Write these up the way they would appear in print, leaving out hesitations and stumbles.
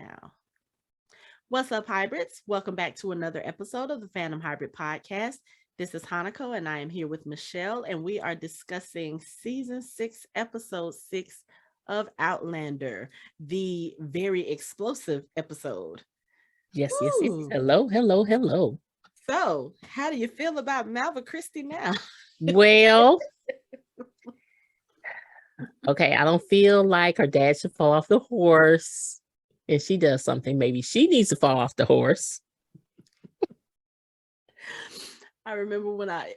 now. What's up, hybrids? Welcome back to another episode of the Fandom Hybrid Podcast. This is Hanako, and I am here with Michele, and we are discussing Season 6, Episode 6 of Outlander, the very explosive episode. Yes. Hello. So, how do you feel about Malva Christie now? Well, okay, I don't feel like her dad should fall off the horse. If she does something, maybe she needs to fall off the horse. I remember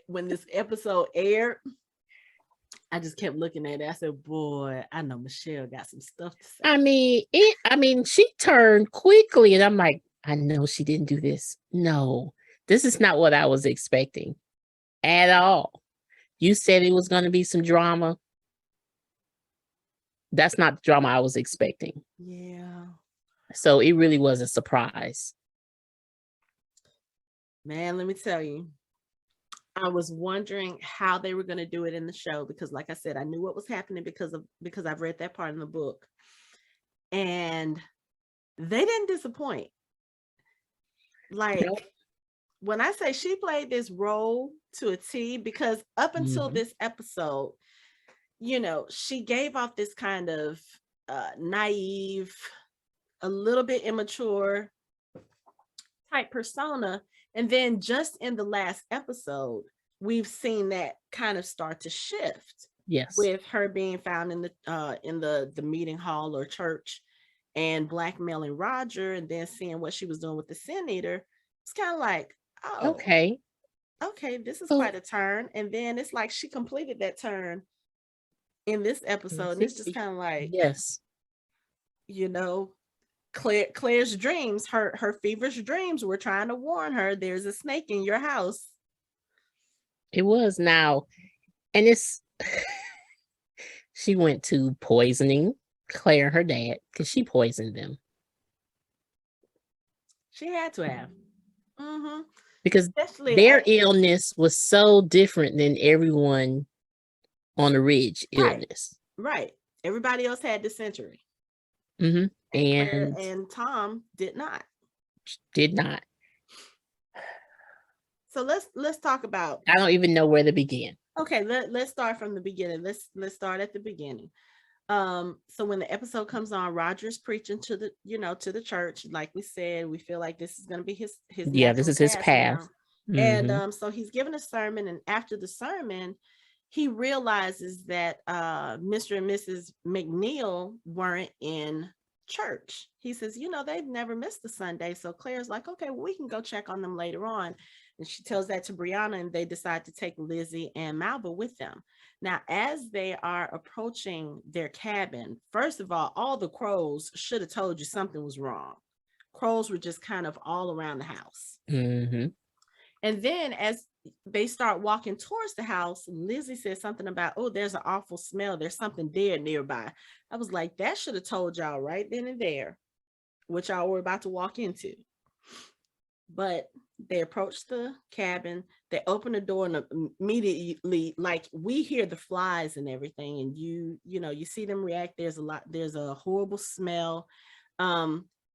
when this episode aired, I just kept looking at it. I said, boy, I know Michele got some stuff to say. I mean, she turned quickly, and I'm like, I know she didn't do this. No, this is not what I was expecting at all. You said it was going to be some drama. That's not the drama I was expecting. Yeah. So it really was a surprise. Man, let me tell you, I was wondering how they were going to do it in the show because, like I said, I knew what was happening because I've read that part in the book, and they didn't disappoint. Like, nope. When I say she played this role to a T, because up until this episode, you know, she gave off this kind of naive, a little bit immature type persona. And then just in the last episode, we've seen that kind of start to shift. Yes. With her being found in the meeting hall or church and blackmailing Roger, and then seeing what she was doing with the Sin Eater. It's kind of like, oh, okay, this is quite a turn. And then it's like she completed that turn in this episode. And it's just kind of like, yes, you know, Claire's dreams, her feverish dreams were trying to warn her there's a snake in your house. It was now. And it's she went to poisoning Claire and her dad because she poisoned them. She had to have. Because especially their illness was so different than everyone on the Ridge illness. Right. Everybody else had dysentery. And Claire and Tom did not. So let's talk about. I don't even know where to begin. Okay, let's start from the beginning. Let's start at the beginning. So when the episode comes on, Roger's preaching to the church. Like we said, we feel like this is going to be his this is his path. And so he's giving a sermon, and after the sermon, he realizes that Mr. and Mrs. McNeil weren't in church. He says, they've never missed a Sunday. So Claire's like, okay, well, we can go check on them later on. And she tells that to Brianna, and they decide to take Lizzie and Malva with them. Now, as they are approaching their cabin, first of all the crows should have told you something was wrong. Crows were just kind of all around the house. And then as they start walking towards the house, Lizzie says something about, oh, there's an awful smell. There's something dead nearby. I was like, that should have told y'all right then and there what y'all were about to walk into. But they approach the cabin, they open the door, and immediately, like, we hear the flies and everything, and you see them react. There's a horrible smell.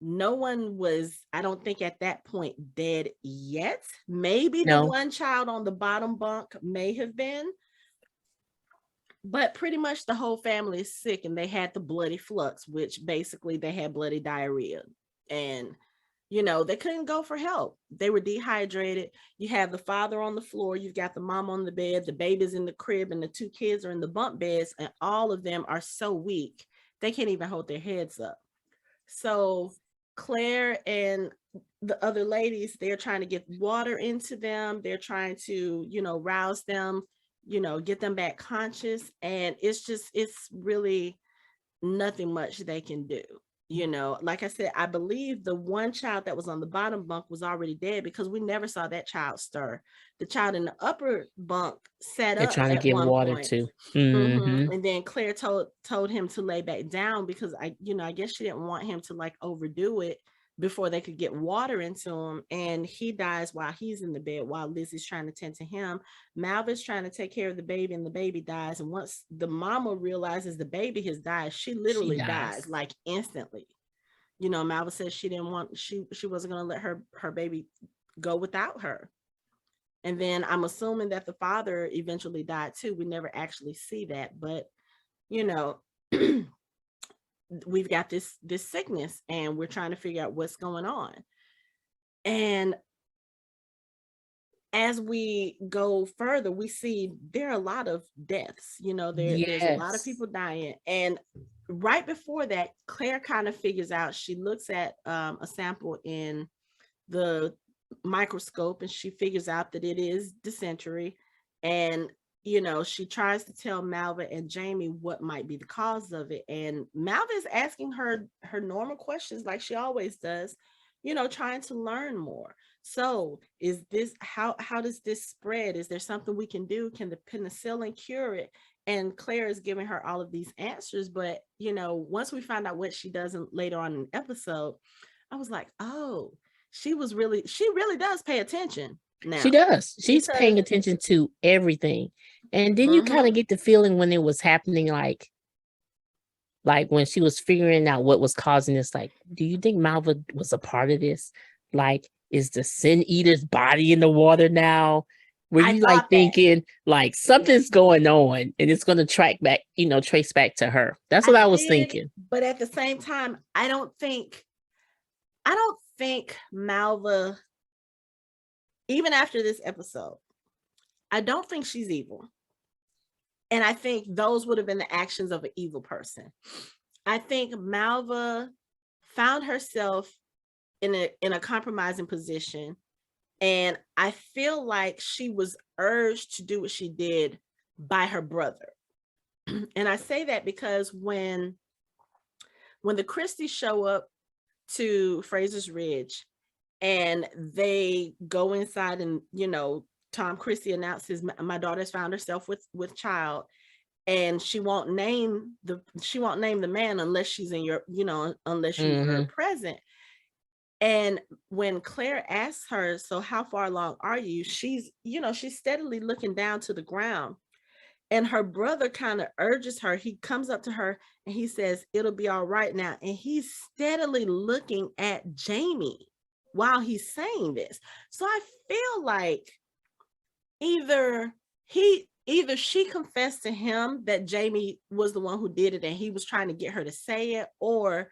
No one was, I don't think at that point, dead yet. Maybe the one child on the bottom bunk may have been, but pretty much the whole family is sick, and they had the bloody flux, which basically they had bloody diarrhea, and they couldn't go for help. They were dehydrated. You have the father on the floor. You've got the mom on the bed. The baby's in the crib, and the two kids are in the bunk beds, and all of them are so weak, they can't even hold their heads up. So Claire and the other ladies, they're trying to get water into them. They're trying to, rouse them, get them back conscious. And it's really nothing much they can do. Like I said, I believe the one child that was on the bottom bunk was already dead because we never saw that child stir. The child in the upper bunk sat up. They're trying to get water too. And then Claire told him to lay back down because I guess she didn't want him to like overdo it before they could get water into him. And he dies while he's in the bed while Lizzie's trying to tend to him. Malva's trying to take care of the baby, and the baby dies. And once the mama realizes the baby has died, she literally dies like instantly. you know, Malva said she didn't want, she wasn't going to let her baby go without her. And then I'm assuming that the father eventually died too. We never actually see that, but you know, we've got this sickness and we're trying to figure out what's going on. And as we go further, we see there are a lot of deaths, you know, there's a lot of people dying. And right before that, Claire kind of figures out, she looks at a sample in the microscope and she figures out that it is dysentery. And you know, she tries to tell Malva and Jamie what might be the cause of it, and Malva is asking her normal questions like she always does, you know, trying to learn more. So is this, how does this spread? Is there something we can do? Can the penicillin cure it? And Claire is giving her all of these answers, but you know, once we find out what she does later on in the episode, I was like, oh, she really does pay attention now. She does. She's paying attention to everything. And then you kind of get the feeling when it was happening, like when she was figuring out what was causing this, like, do you think Malva was a part of this? Like, is the Sin Eater's body in the water now? Were you like thinking like something's going on and it's going to track back, you know, trace back to her? That's what I was thinking. But at the same time, I don't think Malva, even after this episode, I don't think she's evil. And I think those would have been the actions of an evil person. I think Malva found herself in a compromising position. And I feel like she was urged to do what she did by her brother. And I say that because when the Christies show up to Frasers Ridge and they go inside and, you know, Tom Christie announces, my daughter's found herself with child, and she won't name the man unless she's in your, you know, unless you're present. And when Claire asks her, so how far along are you? She's, you know, she's steadily looking down to the ground. And her brother kind of urges her. He comes up to her and he says, it'll be all right now. And he's steadily looking at Jamie while he's saying this. So I feel like either she confessed to him that Jamie was the one who did it and he was trying to get her to say it, or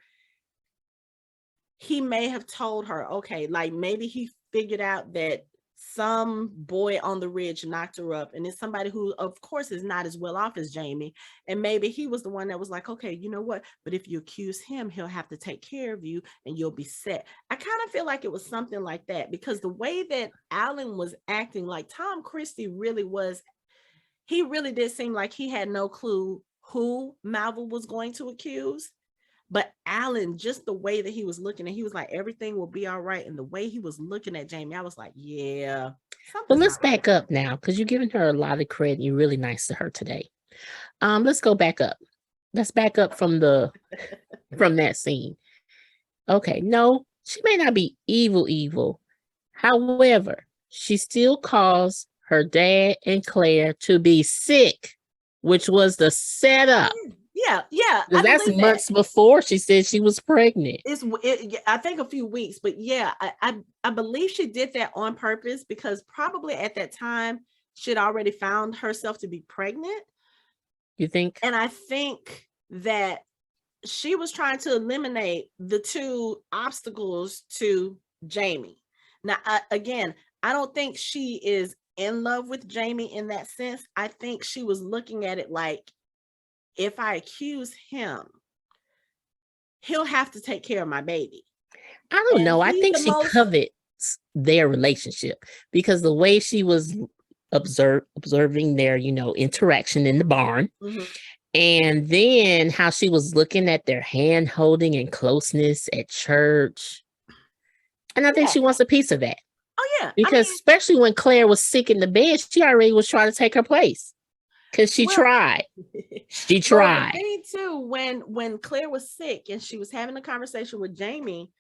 he may have told her, okay, like maybe he figured out that some boy on the ridge knocked her up, and it's somebody who of course is not as well off as Jamie, and maybe he was the one that was like, okay, you know what, but if you accuse him, he'll have to take care of you and you'll be set. I kind of feel like it was something like that, because the way that Alan was acting, like Tom Christie really did seem like he had no clue who Malva was going to accuse. But Alan, just the way that he was looking, and he was like, everything will be all right. And the way he was looking at Jamie, I was like, yeah. But let's back up now, because you're giving her a lot of credit. You're really nice to her today. Let's go back up. Let's back up from that scene. Okay, no, she may not be evil. However, she still caused her dad and Claire to be sick, which was the setup. Yeah. That's months before she said she was pregnant. I think a few weeks, but yeah, I believe she did that on purpose, because probably at that time she had already found herself to be pregnant. You think? And I think that she was trying to eliminate the two obstacles to Jamie. Now, again, I don't think she is in love with Jamie in that sense. I think she was looking at it like, if I accuse him, he'll have to take care of my baby. I don't know. I think she covets their relationship, because the way she was observing their, you know, interaction in the barn, and then how she was looking at their hand holding and closeness at church. And I think she wants a piece of that. Oh, yeah. Because especially when Claire was sick in the bed, she already was trying to take her place. Because she tried. She tried. The thing too, when Claire was sick and she was having a conversation with Jamie,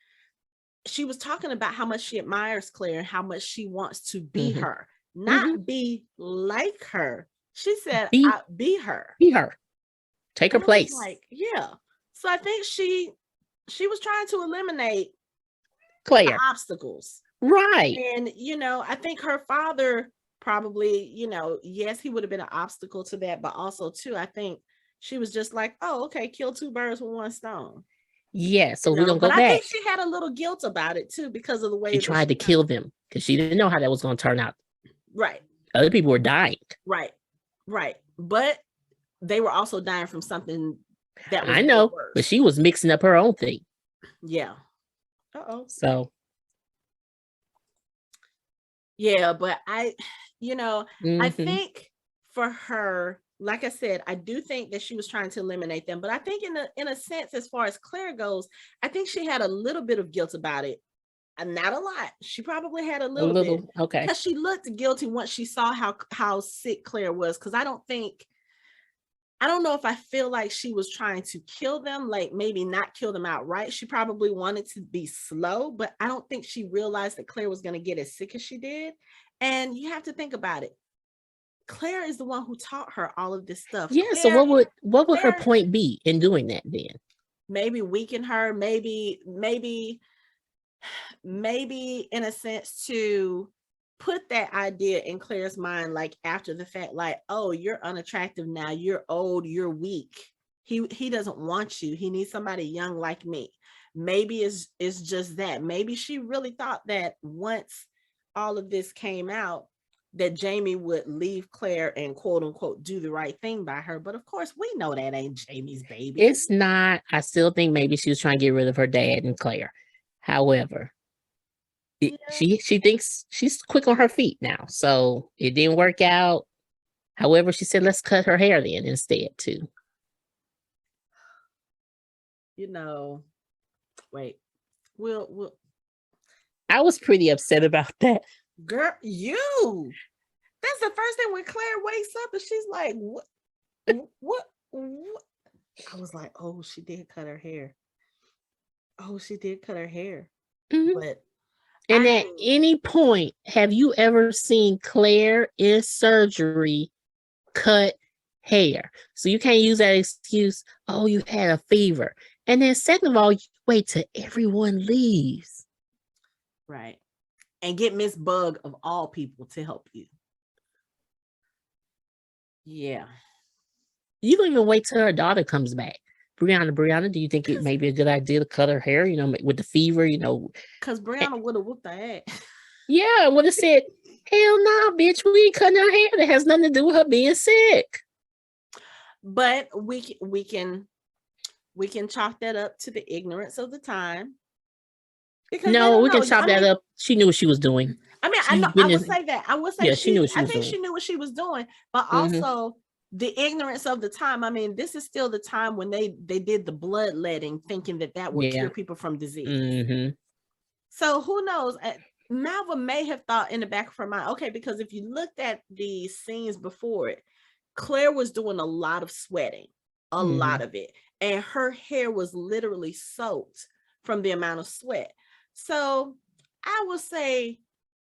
she was talking about how much she admires Claire and how much she wants to be her, not be like her. She said, be her. Be her. Take her place. Like, yeah. So I think she she was trying to eliminate the Claire. obstacles. Right. And, I think her father probably, yes, he would have been an obstacle to that, but also too, I think she was just like, oh, okay, kill two birds with one stone. Yeah. So we're gonna But go I back. think she had a little guilt about it too, because of the way She tried to kill them because she didn't know how that was gonna turn out. Right. Other people were dying. Right. But they were also dying from something that was I know, worse. but she was mixing up her own thing. Yeah. Uh-oh. So yeah, but I think for her, like I said, I do think that she was trying to eliminate them, but I think in a sense, as far as Claire goes, I think she had a little bit of guilt about it. And not a lot. She probably had a little bit. Okay. Because she looked guilty once she saw how sick Claire was. Because I don't know if I feel like she was trying to kill them, like maybe not kill them outright. She probably wanted to be slow, but I don't think she realized that Claire was going to get as sick as she did. And you have to think about it. Claire is the one who taught her all of this stuff. Yeah. Claire, So what would her point be in doing that then? Maybe weaken her, maybe in a sense to put that idea in Claire's mind, like after the fact, like, oh, you're unattractive now, you're old, you're weak. He doesn't want you. He needs somebody young like me. Maybe it's just that. Maybe she really thought that once all of this came out, that Jamie would leave Claire and quote unquote do the right thing by her. But of course, we know that ain't Jamie's baby. It's not. I still think maybe she was trying to get rid of her dad and Claire. However, she thinks she's quick on her feet now. So it didn't work out. However, she said, let's cut her hair then instead too. Wait, we'll I was pretty upset about that. Girl, that's the first thing when Claire wakes up and she's like, what? I was like, oh, she did cut her hair. Mm-hmm. But and at any point, have you ever seen Claire in surgery cut hair? So you can't use that excuse, oh, you had a fever. And then second of all, you wait till everyone leaves. Right. And get Miss Bug of all people to help you. Yeah. You don't even wait till her daughter comes back. Brianna, do you think it may be a good idea to cut her hair, with the fever, Because Brianna would have whooped her ass. Yeah, I would have said, hell no, bitch, we ain't cutting her hair. That has nothing to do with her being sick. But we can chalk that up to the ignorance of the time. Because no, we can chalk that up. She knew what she was doing. I mean, I would say that. I would say yeah, she knew what she was doing. She knew what she was doing, but also the ignorance of the time. I mean, this is still the time when they did the bloodletting, thinking that would cure people from disease. Mm-hmm. So who knows? Malva may have thought in the back of her mind, okay, because if you looked at the scenes before it, Claire was doing a lot of sweating, a lot of it, and her hair was literally soaked from the amount of sweat. So I would say,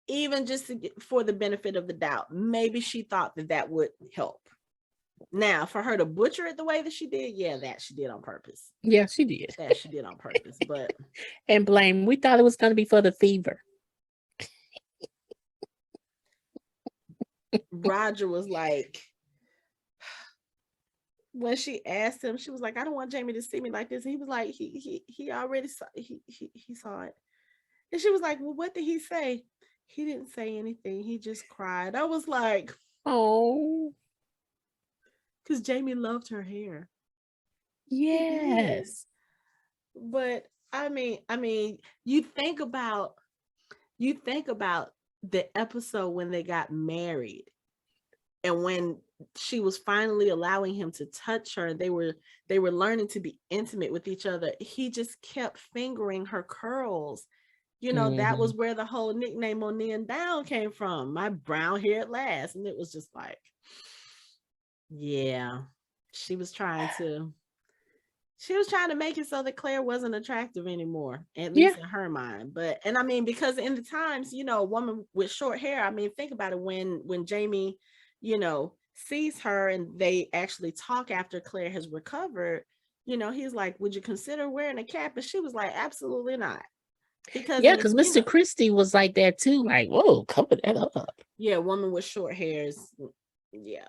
even just for the benefit of the doubt, maybe she thought that would help. Now, for her to butcher it the way that she did, that she did on purpose. Yeah, she did. That she did on purpose, but and blame. We thought it was going to be for the fever. Roger was like, when she asked him, she was like, I don't want Jamie to see me like this. And he was like, he already saw, he saw it. And she was like, well, what did he say? He didn't say anything. He just cried. I was like, oh, because Jamie loved her hair. Yes. But I mean, you think about the episode when they got married and when she was finally allowing him to touch her, and they were learning to be intimate with each other. He just kept fingering her curls. That was where the whole nickname on Nia Down came from. My brown hair at last. And it was just like, yeah, she was trying to make it so that Claire wasn't attractive anymore, at least in her mind. But, and I mean, because in the times, a woman with short hair, I mean, think about it, when Jamie, sees her and they actually talk after Claire has recovered, you know, he's like, would you consider wearing a cap? And she was like, absolutely not. Because Yeah, in because you Mr. know, Christie was like that too. Like, whoa, cover that up. yeah, a woman with short hairs. Yeah.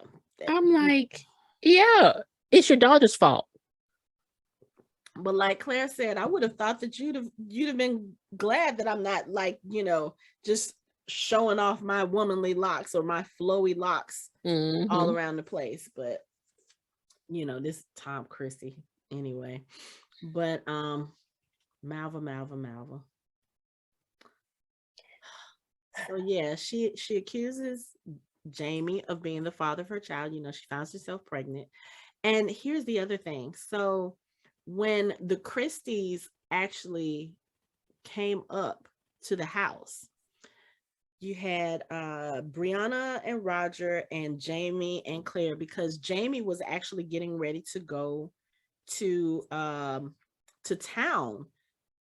I'm like, yeah, it's your daughter's fault. But like Claire said, I would have thought that you'd have been glad that I'm not like, you know, just showing off my womanly locks or my flowy locks all Mm-hmm. around the place. But you know, this Tom Christie anyway. But Malva. So yeah, she accuses Jamie of being the father of her child. You know, she finds herself pregnant. And here's the other thing. So when the Christies actually came up to the house, you had Brianna and Roger and Jamie and Claire, because Jamie was actually getting ready to go to town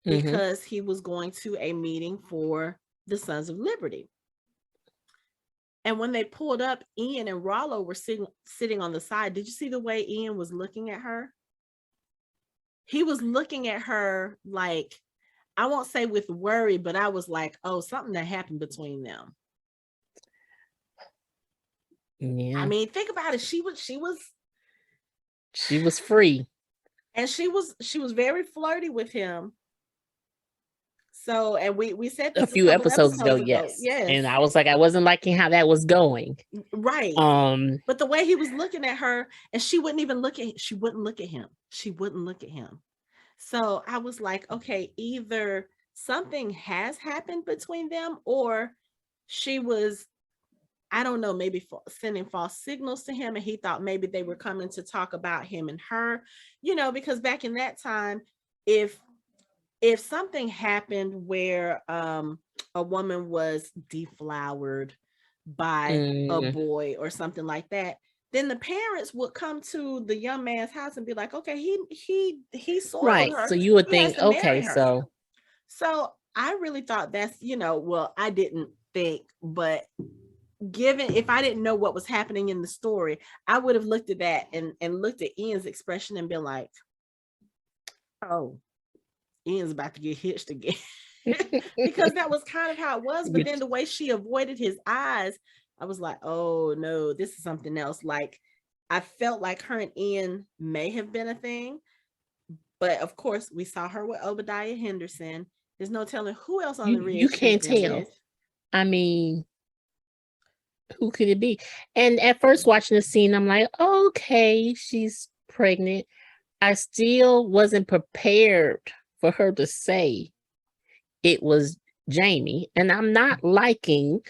Mm-hmm. because he was going to a meeting for the Sons of Liberty. And when they pulled up, Ian and Rollo were sitting on the side. Did you see the way Ian was looking at her? He was looking at her like, I won't say with worry, but I was like, oh, something that happened between them. Yeah. I mean, think about it. She was free. And she was very flirty with him. So, and we said A this a few couple episodes ago, episodes ago. yes. Yes. And I was like, I wasn't liking how that was going. Right. But the way he was looking at her, and she wouldn't look at him. She wouldn't look at him. So I was like, okay, either something has happened between them, or she was, I don't know, maybe sending false signals to him, and he thought maybe they were coming to talk about him and her, you know, because back in that time, if something happened where a woman was deflowered by a boy or something like that, then the parents would come to the young man's house and be like, okay, he soiled right. her. So you would He has think, to marry okay, her. So I really thought that's, you know, well, I didn't think, but given, if I didn't know what was happening in the story, I would have looked at that and looked at Ian's expression and been like, oh, Ian's about to get hitched again. Because that was kind of how it was. But then the way she avoided his eyes, I was like, oh no, this is something else. Like, I felt like her and Ian may have been a thing. But of course, we saw her with Obadiah Henderson. There's no telling who else on the ridge you can't tell. with. I mean, who could it be? And at first watching the scene, I'm like, okay, she's pregnant. I still wasn't prepared for her to say it was Jamie. And I'm not liking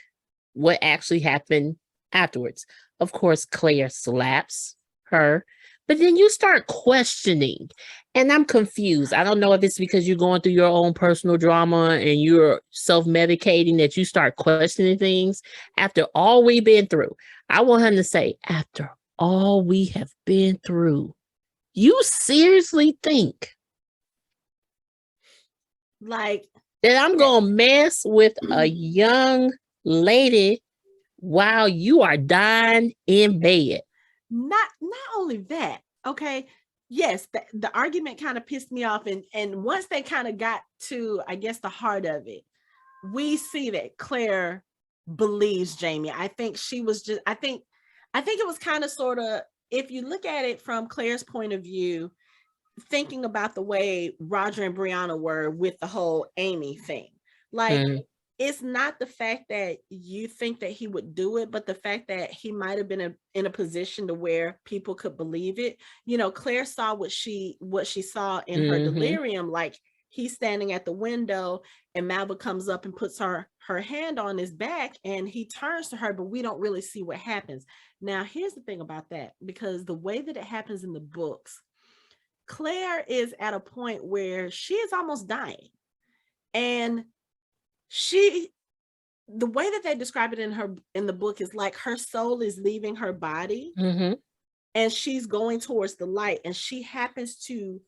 what actually happened afterwards. Of course, Claire slaps her, but then you start questioning, and I'm confused. I don't know if it's because you're going through your own personal drama and you're self-medicating that you start questioning things after all we've been through. I want him to say, after all we have been through, you seriously think like that I'm gonna mess with a young lady while you are dying in bed? Not only that, okay. Yes, the argument kind of pissed me off, and once they kind of got to, I guess, the heart of it, we see that Claire believes Jamie. I think she was just, I think it was kind of sort of, if you look at it from Claire's point of view, thinking about the way Roger and Brianna were with the whole Amy thing. Like, it's not the fact that you think that he would do it, but the fact that he might have been in a position to where people could believe it. You know, Claire saw what she saw in her delirium, like he's standing at the window and Malva comes up and puts her hand on his back and he turns to her, but we don't really see what happens. Now, here's the thing about that, because the way that it happens in the books, Claire is at a point where she is almost dying. And the way that they describe it in the book is like her soul is leaving her body and she's going towards the light, and she happens to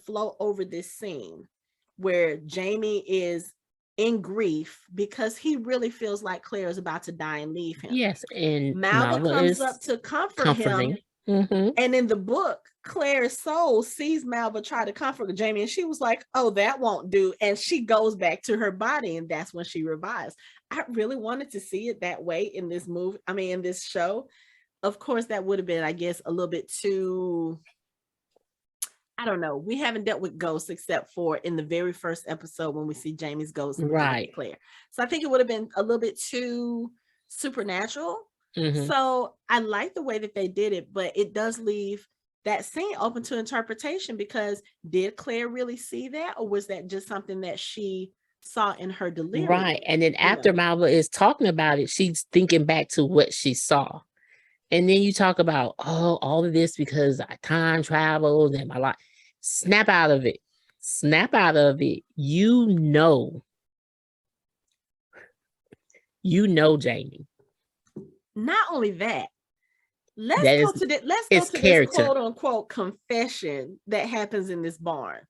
float over this scene where Jamie is in grief because he really feels like Claire is about to die and leave him. Yes, and Malva comes is up to comfort him, Mm-hmm. And in the book, Claire's soul sees Malva try to comfort Jamie, and she was like, oh, that won't do. And she goes back to her body, and that's when she revives. I really wanted to see it that way in this movie. I mean, in this show. Of course, that would have been, I guess, a little bit too, I don't know. We haven't dealt with ghosts except for in the very first episode when we see Jamie's ghost and Right. Claire. So I think it would have been a little bit too supernatural. Mm-hmm. So I like the way that they did it, but it does leave that scene open to interpretation, because did Claire really see that, or was that just something that she saw in her delirium? Right. And then after Malva is talking about it, she's thinking back to what she saw. And then you talk about, oh, all of this because I time traveled and my life. Snap out of it. Snap out of it. You know, Jamie. Not only that, let's go to this quote unquote confession that happens in this barn.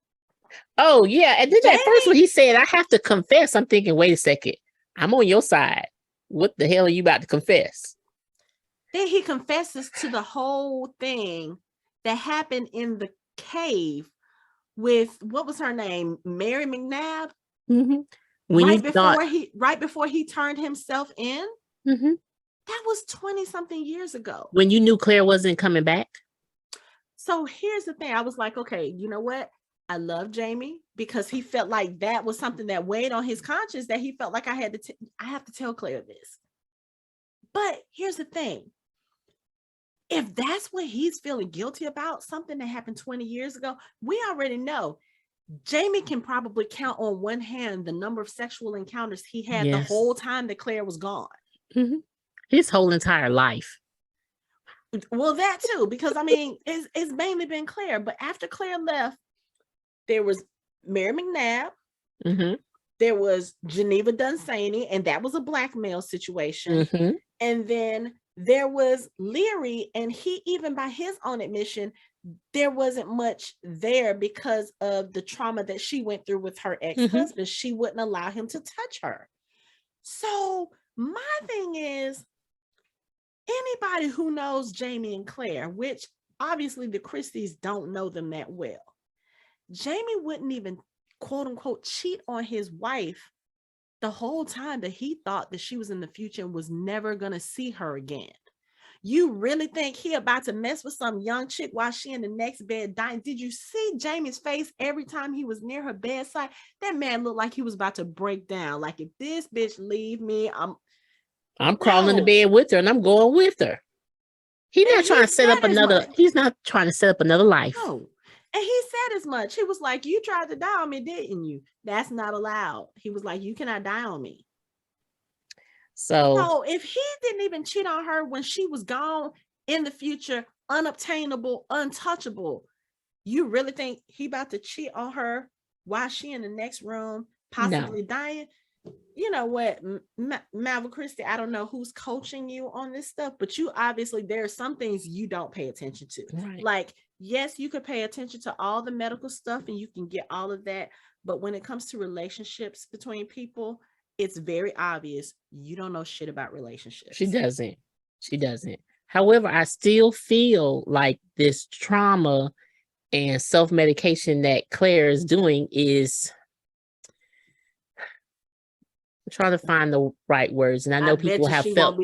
Oh yeah, and then at first when he said, "I have to confess," I'm thinking, wait a second, I'm on your side. What the hell are you about to confess? Then he confesses to the whole thing that happened in the cave with, what was her name, Mary McNabb. Mm-hmm. Right before he turned himself in. Mm-hmm. That was 20-something years ago. When you knew Claire wasn't coming back. So here's the thing. I was like, okay, you know what? I love Jamie because he felt like that was something that weighed on his conscience, that he felt like I have to tell Claire this. But here's the thing. If that's what he's feeling guilty about, something that happened 20 years ago, we already know Jamie can probably count on one hand the number of sexual encounters he had the whole time that Claire was gone. Mm-hmm. His whole entire life. Well, that too, because I mean, it's mainly been Claire. But after Claire left, there was Mary McNabb. Mm-hmm. There was Geneva Dunsany, and that was a blackmail situation. Mm-hmm. And then there was Leary, and he, even by his own admission, there wasn't much there because of the trauma that she went through with her ex-husband. Mm-hmm. She wouldn't allow him to touch her. So my thing is, anybody who knows Jamie and Claire, which obviously the Christies don't know them that well, Jamie wouldn't even, quote unquote, cheat on his wife the whole time that he thought that she was in the future and was never going to see her again. You really think he about to mess with some young chick while she in the next bed dying? Did you see Jamie's face every time he was near her bedside? That man looked like he was about to break down. Like, if this bitch leave me, I'm crawling to bed with her and I'm going with her. He's not trying to set up another life. No. And he said as much. He was like, you tried to die on me, didn't you? That's not allowed. He was like, you cannot die on me. So if he didn't even cheat on her when she was gone, in the future, unobtainable, untouchable, you really think he about to cheat on her while she in the next room, possibly dying? You know what, Malva Christie, I don't know who's coaching you on this stuff, but you obviously, there are some things you don't pay attention to. Right. Like, yes, you could pay attention to all the medical stuff and you can get all of that. But when it comes to relationships between people, it's very obvious you don't know shit about relationships. She doesn't. However, I still feel like this trauma and self-medication that Claire is doing is, I'm trying to find the right words, and I know people have felt.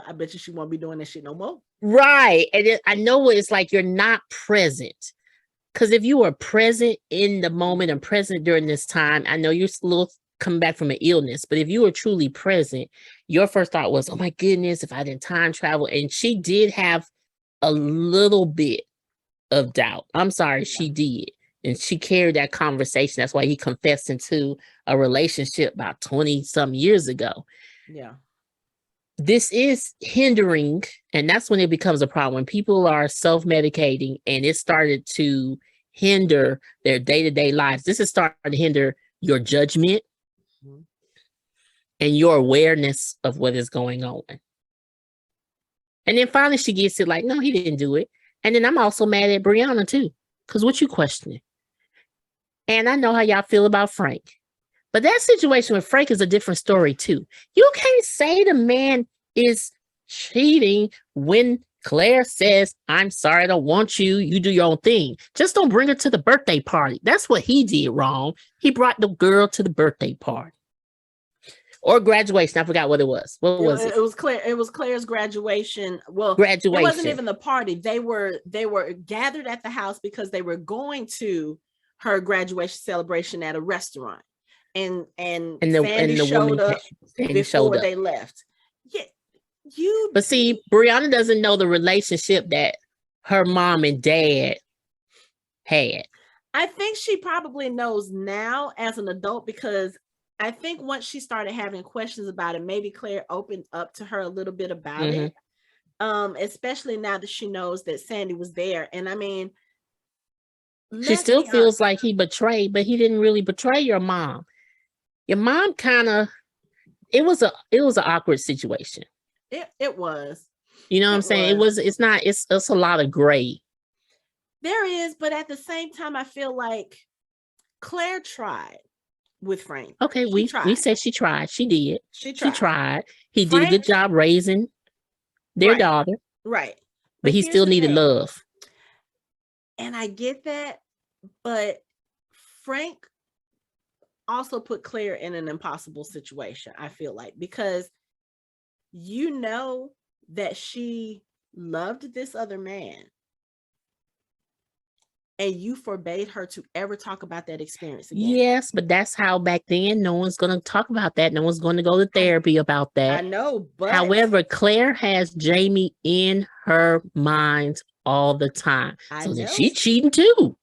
I bet you she won't be doing that shit no more. Right, and I know it's like you're not present, because if you were present in the moment and present during this time, I know you're still coming back from an illness, but if you were truly present, your first thought was, "Oh my goodness, if I didn't time travel," and she did have a little bit of doubt. I'm sorry, she did. And she carried that conversation. That's why he confessed into a relationship about 20-some years ago. Yeah. This is hindering, and that's when it becomes a problem. When people are self-medicating and it started to hinder their day-to-day lives. This is starting to hinder your judgment and your awareness of what is going on. And then finally she gets it like, no, he didn't do it. And then I'm also mad at Brianna too. Because what you questioning? And I know how y'all feel about Frank. But that situation with Frank is a different story too. You can't say the man is cheating when Claire says, I'm sorry, I don't want you. You do your own thing. Just don't bring her to the birthday party. That's what he did wrong. He brought the girl to the birthday party. Or graduation. I forgot what it was. What was it? It was Claire. It was Claire's graduation. Well, Graduation. it wasn't even the party. They were gathered at the house because they were going to her graduation celebration at a restaurant. And Sandy showed up before they left. Yeah, But see, Brianna doesn't know the relationship that her mom and dad had. I think she probably knows now as an adult, because I think once she started having questions about it, maybe Claire opened up to her a little bit about it. Especially now that she knows that Sandy was there. And I mean, she still feels like he betrayed, but he didn't really betray your mom. Your mom kind of, it was an awkward situation. It was. You know what I'm saying? It's a lot of gray. There is, but at the same time, I feel like Claire tried with Frank. Okay, we said she tried. She did. She tried. He Frank, did a good job raising their daughter. Right. But he still needed love. And I get that, but Frank also put Claire in an impossible situation, I feel like, because you know that she loved this other man and you forbade her to ever talk about that experience again. Yes, but that's how back then no one's going to talk about that. No one's going to go to therapy about that. I know, but however, Claire has Jamie in her mind all the time. So then she's cheating too.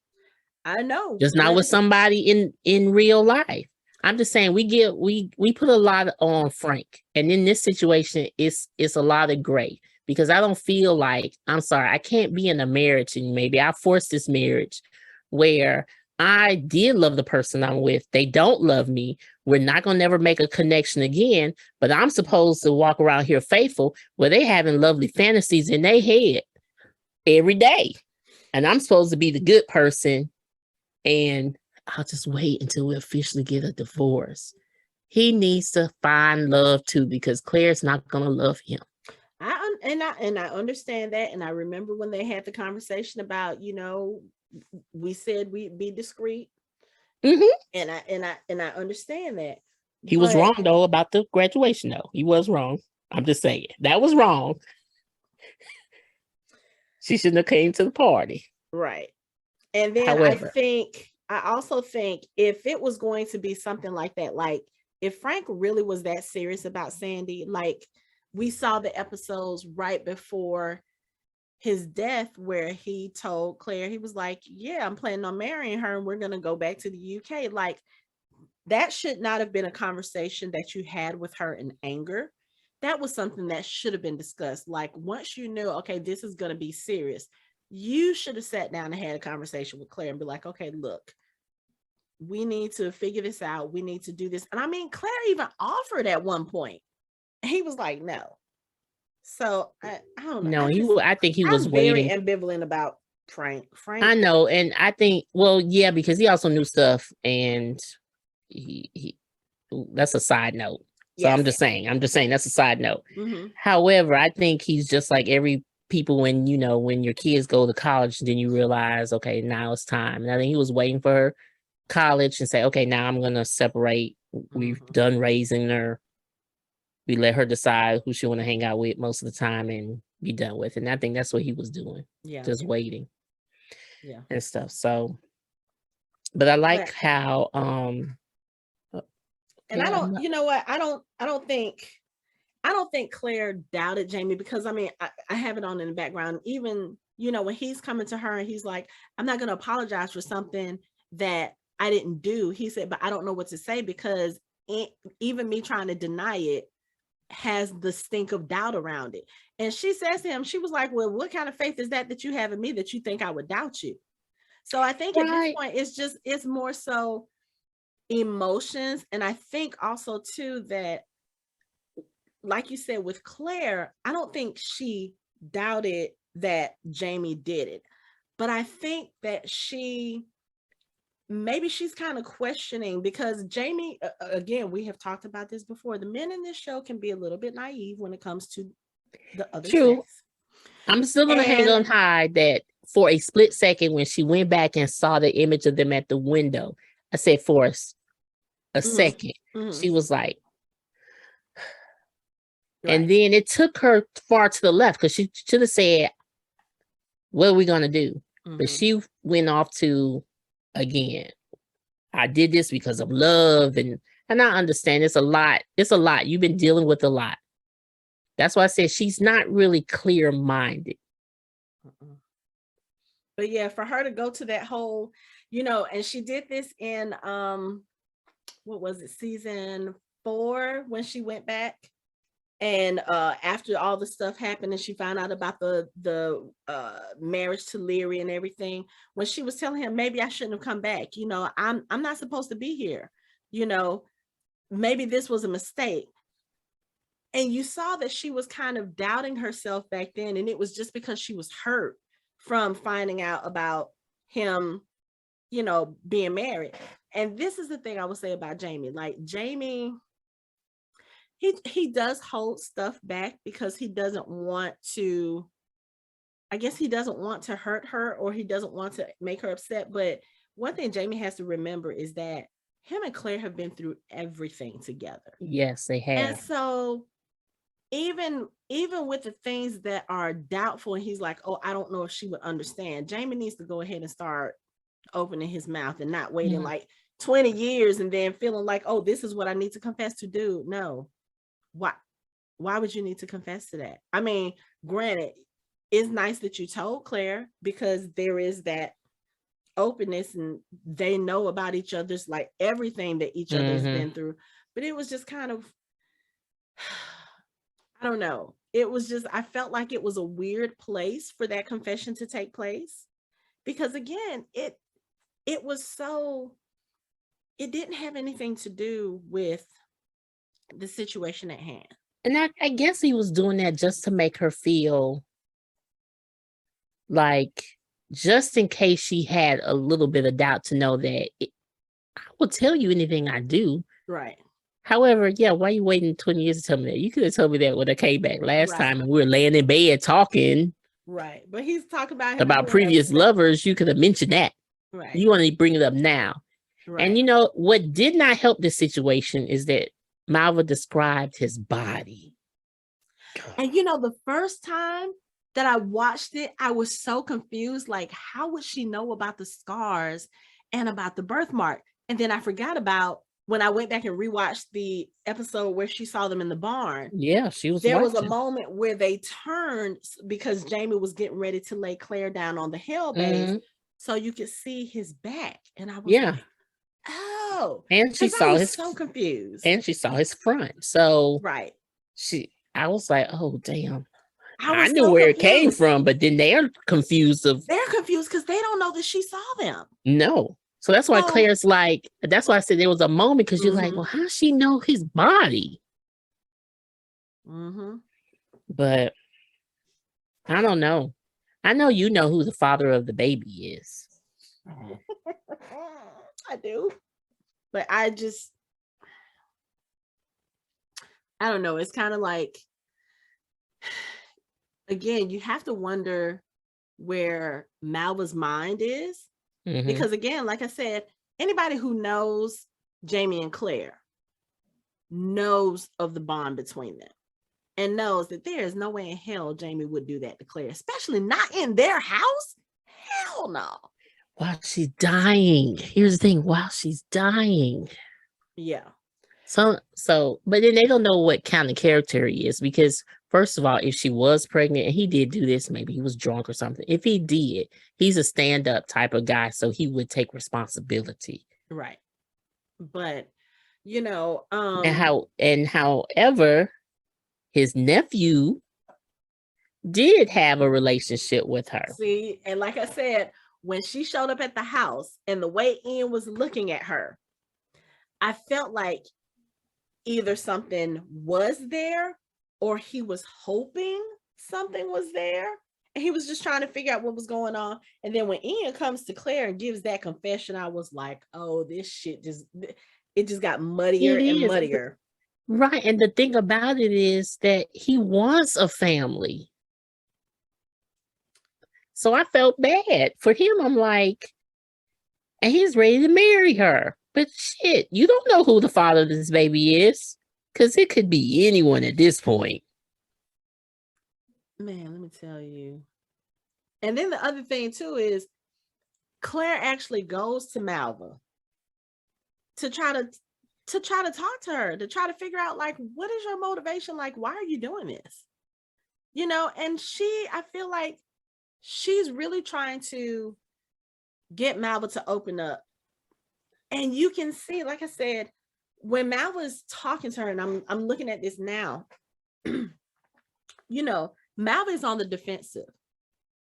I know. Just not with somebody in real life. I'm just saying we put a lot on Frank, and in this situation, it's a lot of gray, because I don't feel like, I'm sorry, I can't be in a marriage, and maybe I forced this marriage where I did love the person I'm with. They don't love me. We're not gonna never make a connection again, but I'm supposed to walk around here faithful where they having lovely fantasies in their head every day, and I'm supposed to be the good person, and I'll just wait until we officially get a divorce. He needs to find love too, because Claire's not gonna love him. I understand that, and I remember when they had the conversation about, we said we'd be discreet, and I understand that. He was wrong though about the graduation. Though he was wrong. I'm just saying that was wrong. She shouldn't have came to the party, right? And then however, I also think if it was going to be something like that, like if Frank really was that serious about Sandy, like we saw the episodes right before his death where he told Claire, he was like, yeah, I'm planning on marrying her and we're going to go back to the UK. Like that should not have been a conversation that you had with her in anger. That was something that should have been discussed. Like once you knew, okay, this is going to be serious, you should have sat down and had a conversation with Claire and be like, okay, look, we need to figure this out. We need to do this. And I mean, Claire even offered at one point. He was like, no. So I don't know. No, I think he was waiting. Very ambivalent about Frank. I know. And I think, well, yeah, because he also knew stuff, and he that's a side note. So yes. I'm just saying that's a side note. However, I think he's just like every people when your kids go to college, then you realize, okay, now it's time. And I think he was waiting for her college and say, okay, now I'm gonna separate. We've done raising her. We let her decide who she want to hang out with most of the time and be done with. And I think that's what he was doing. Yeah. Just waiting. Yeah. And stuff. So, but I like how and I don't, you know what? I don't think Claire doubted Jamie, because I mean, I have it on in the background. Even, when he's coming to her and he's like, I'm not going to apologize for something that I didn't do. He said, but I don't know what to say, because even me trying to deny it has the stink of doubt around it. And she says to him, she was like, well, what kind of faith is that you have in me that you think I would doubt you? So I think at this point, it's more so emotions. And I think also too that, like you said, with Claire, I don't think she doubted that Jamie did it, but I think that maybe she's kind of questioning, because Jamie, again, we have talked about this before, the men in this show can be a little bit naive when it comes to the other sex. I'm still gonna hang And on high that for a split second when she went back and saw the image of them at the window, I said for a mhm, second, mhm, she was like, and right. then it took her far to the left because she should have said, what are we gonna do? But Mhm. she went off to again. I did this because of love and I understand it's a lot. It's a lot. You've been dealing with a lot. That's why I said she's not really clear minded. Mm-mm. But yeah, for her to go to that whole, and she did this in what was it, season 4 when she went back. And after all the stuff happened and she found out about the marriage to Leary and everything, when she was telling him, maybe I shouldn't have come back, I'm not supposed to be here, you know, maybe this was a mistake. And you saw that she was kind of doubting herself back then, and it was just because she was hurt from finding out about him, being married. And this is the thing I would say about Jamie. Like, Jamie, he does hold stuff back because he doesn't want to, I guess he doesn't want to hurt her, or he doesn't want to make her upset. But one thing Jamie has to remember is that him and Claire have been through everything together. Yes, they And have. so even with the things that are doubtful, and he's like, oh, I don't know if she would understand, Jamie needs to go ahead and start opening his mouth and not waiting like 20 years and then feeling like, oh, this is what I need to confess to. Do no. Why would you need to confess to that? I mean, granted, it's nice that you told Claire because there is that openness and they know about each other's, like, everything that each other has been through. But it was just kind of, I don't know. It was just, I felt like it was a weird place for that confession to take place because, again, it was so, it didn't have anything to do with the situation at hand. And I guess he was doing that just to make her feel like, just in case she had a little bit of doubt, to know that I will tell you anything I do. Right. However, yeah, why are you waiting 20 years to tell me that? You could have told me that when I came back last Right. time and we were laying in bed talking Right. But he's talking about him about being previous upset. lovers. You could have mentioned that. Right. You want to bring it up now. Right. And you know what did not help this situation is that Malva described his body. And the first time that I watched it, I was so confused. Like, how would she know about the scars and about the birthmark? And then I forgot about when I went back and rewatched the episode where she saw them in the barn. Yeah, she was There watching. was a moment where they turned because Jamie was getting ready to lay Claire down on the hell base. So you could see his back. And I was like, oh. And she saw his, so confused. And she saw his front. So right. I was like, oh damn. I knew where it came from, but then they're confused because they don't know that she saw them. No. So that's why Claire's like, that's why I said there was a moment, because you're like, well, how does she know his body? But I don't know. I know you know who the father of the baby is. I do. But I don't know. It's kind of like, again, you have to wonder where Malva's mind is. Because, again, like I said, anybody who knows Jamie and Claire knows of the bond between them and knows that there is no way in hell Jamie would do that to Claire, especially not in their house. Hell no. While she's dying. Here's the thing, while she's dying. Yeah. So, but then they don't know what kind of character he is, because first of all, if she was pregnant and he did do this, maybe he was drunk or something. If he did, he's a stand-up type of guy, so he would take responsibility. Right. But, however, his nephew did have a relationship with her. See, and like I said, when she showed up at the house and the way Ian was looking at her, I felt like either something was there or he was hoping something was there. And he was just trying to figure out what was going on. And then when Ian comes to Claire and gives that confession, I was like, oh, this shit just got muddier and muddier. Right. And the thing about it is that he wants a family. So I felt bad for him. I'm like, and he's ready to marry her. But shit, you don't know who the father of this baby is. Because it could be anyone at this point. Man, let me tell you. And then the other thing too is Claire actually goes to Malva to try to talk to her, to try to figure out, like, what is your motivation? Like, why are you doing this? You know, and I feel like she's really trying to get Malva to open up. And you can see, like I said, when Malva is talking to her, and I'm looking at this now, you know, Malva is on the defensive.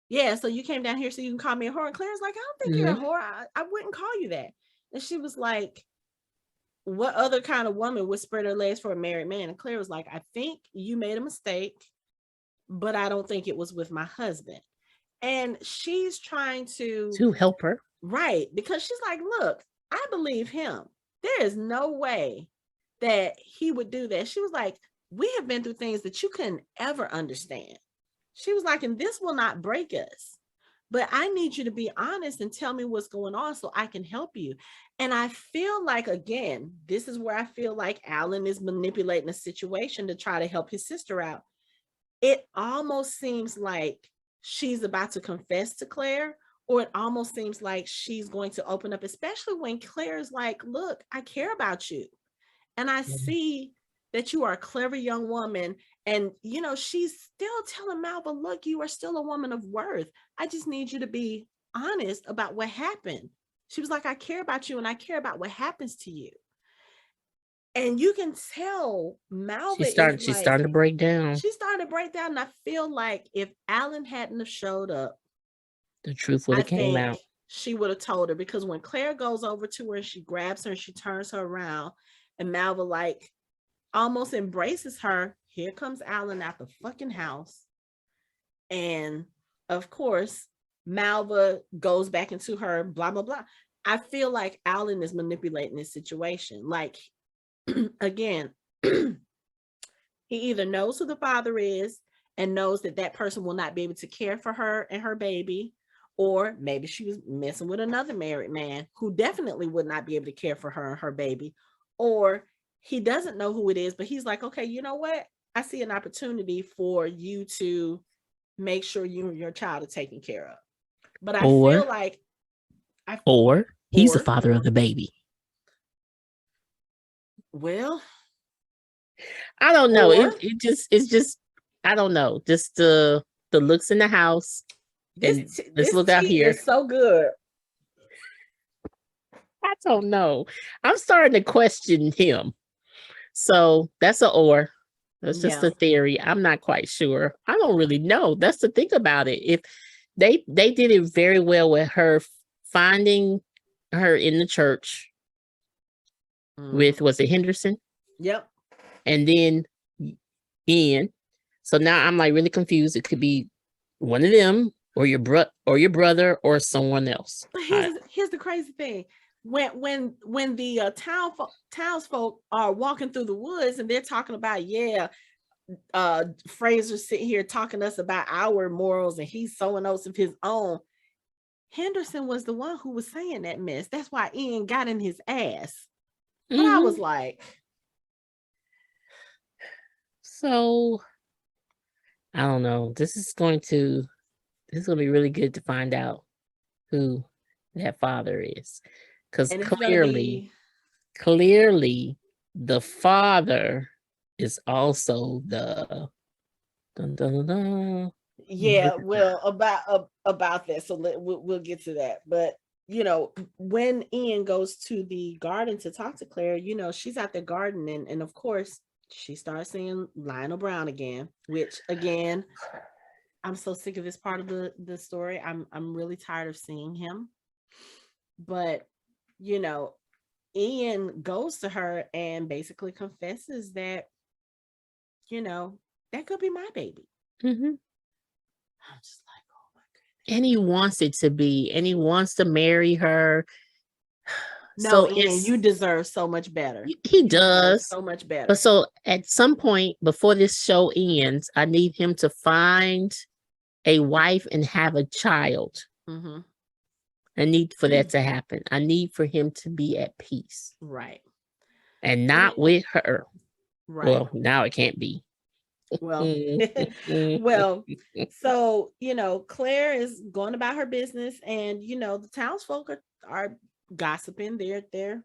Yeah, so you came down here so you can call me a whore. And Claire's like, I don't think you're a whore. I wouldn't call you that. And she was like, what other kind of woman would spread her legs for a married man? And Claire was like, I think you made a mistake, but I don't think it was with my husband. And she's trying to help her. Right. Because she's like, look, I believe him. There is no way that he would do that. She was like, we have been through things that you couldn't ever understand. She was like, and this will not break us, but I need you to be honest and tell me what's going on so I can help you. And I feel like, again, this is where I feel like Alan is manipulating the situation to try to help his sister out. It almost seems like she's about to confess to Claire, or it almost seems like she's going to open up, especially when Claire's like, look, I care about you. And I see that you are a clever young woman. And, you know, she's still telling Malva, look, you are still a woman of worth. I just need you to be honest about what happened. She was like, I care about you and I care about what happens to you. And you can tell Malva she's starting to break down. She's starting to break down. And I feel like if Alan hadn't have showed up, the truth would have came out. She would have told her, because when Claire goes over to her and she grabs her and she turns her around, and Malva like almost embraces her, here comes Alan at the fucking house. And of course, Malva goes back into her blah, blah, blah. I feel like Alan is manipulating this situation. Like, again, he either knows who the father is and knows that that person will not be able to care for her and her baby, or maybe she was messing with another married man who definitely would not be able to care for her and her baby, or he doesn't know who it is, but he's like, okay, you know what? I see an opportunity for you to make sure you and your child are taken care of. But I feel like he's the father of the baby. Well, I don't know. It's just I don't know. Just the looks in the house. Let's look out here. Is so good. I don't know. I'm starting to question him. So that's or. That's just a theory. I'm not quite sure. I don't really know. That's the thing about it. If they did it very well with her finding her in the church with, was it Henderson? Yep. And then Ian. So now I'm like really confused. It could be one of them, or your brother, or someone else. But here's the crazy thing. When the townsfolk are walking through the woods and they're talking about, Frasers sitting here talking to us about our morals and he's sowing oats of his own. Henderson was the one who was saying that mess. That's why Ian got in his ass. But I was like, so I don't know. This is going to be really good to find out who that father is. Because clearly the father is also the well, about that. So we'll get to that. But you know, when Ian goes to the garden to talk to Claire, you know, she's at the garden, and of course she starts seeing Lionel Brown again, which again, I'm so sick of this part of the story. I'm really tired of seeing him. But you know, Ian goes to her and basically confesses that, you know, that could be my baby. I'm just like, oh my goodness. And he wants it to be, and he wants to marry her. No, so Ian, you deserve so much better. He does so much better. But so at some point before this show ends, I need him to find a wife and have a child. Mm-hmm. I need for that to happen. I need for him to be at peace. Right. And not with her. Right. Well, now it can't be. Well, well, so, Claire is going about her business, and, the townsfolk are gossiping. They're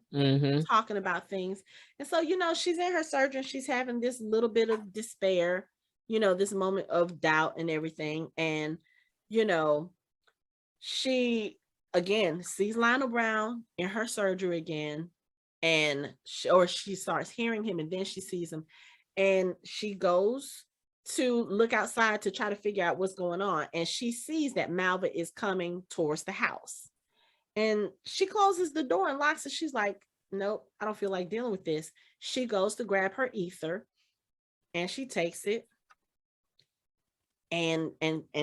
talking about things. And so, she's in her surgery, and she's having this little bit of despair, this moment of doubt and everything. And, she again sees Lionel Brown in her surgery again, and she starts hearing him, and then she sees him, and she goes to look outside to try to figure out what's going on, and she sees that Malva is coming towards the house, and she closes the door and locks it. She's like, nope, I don't feel like dealing with this. She goes to grab her ether, and she takes it, and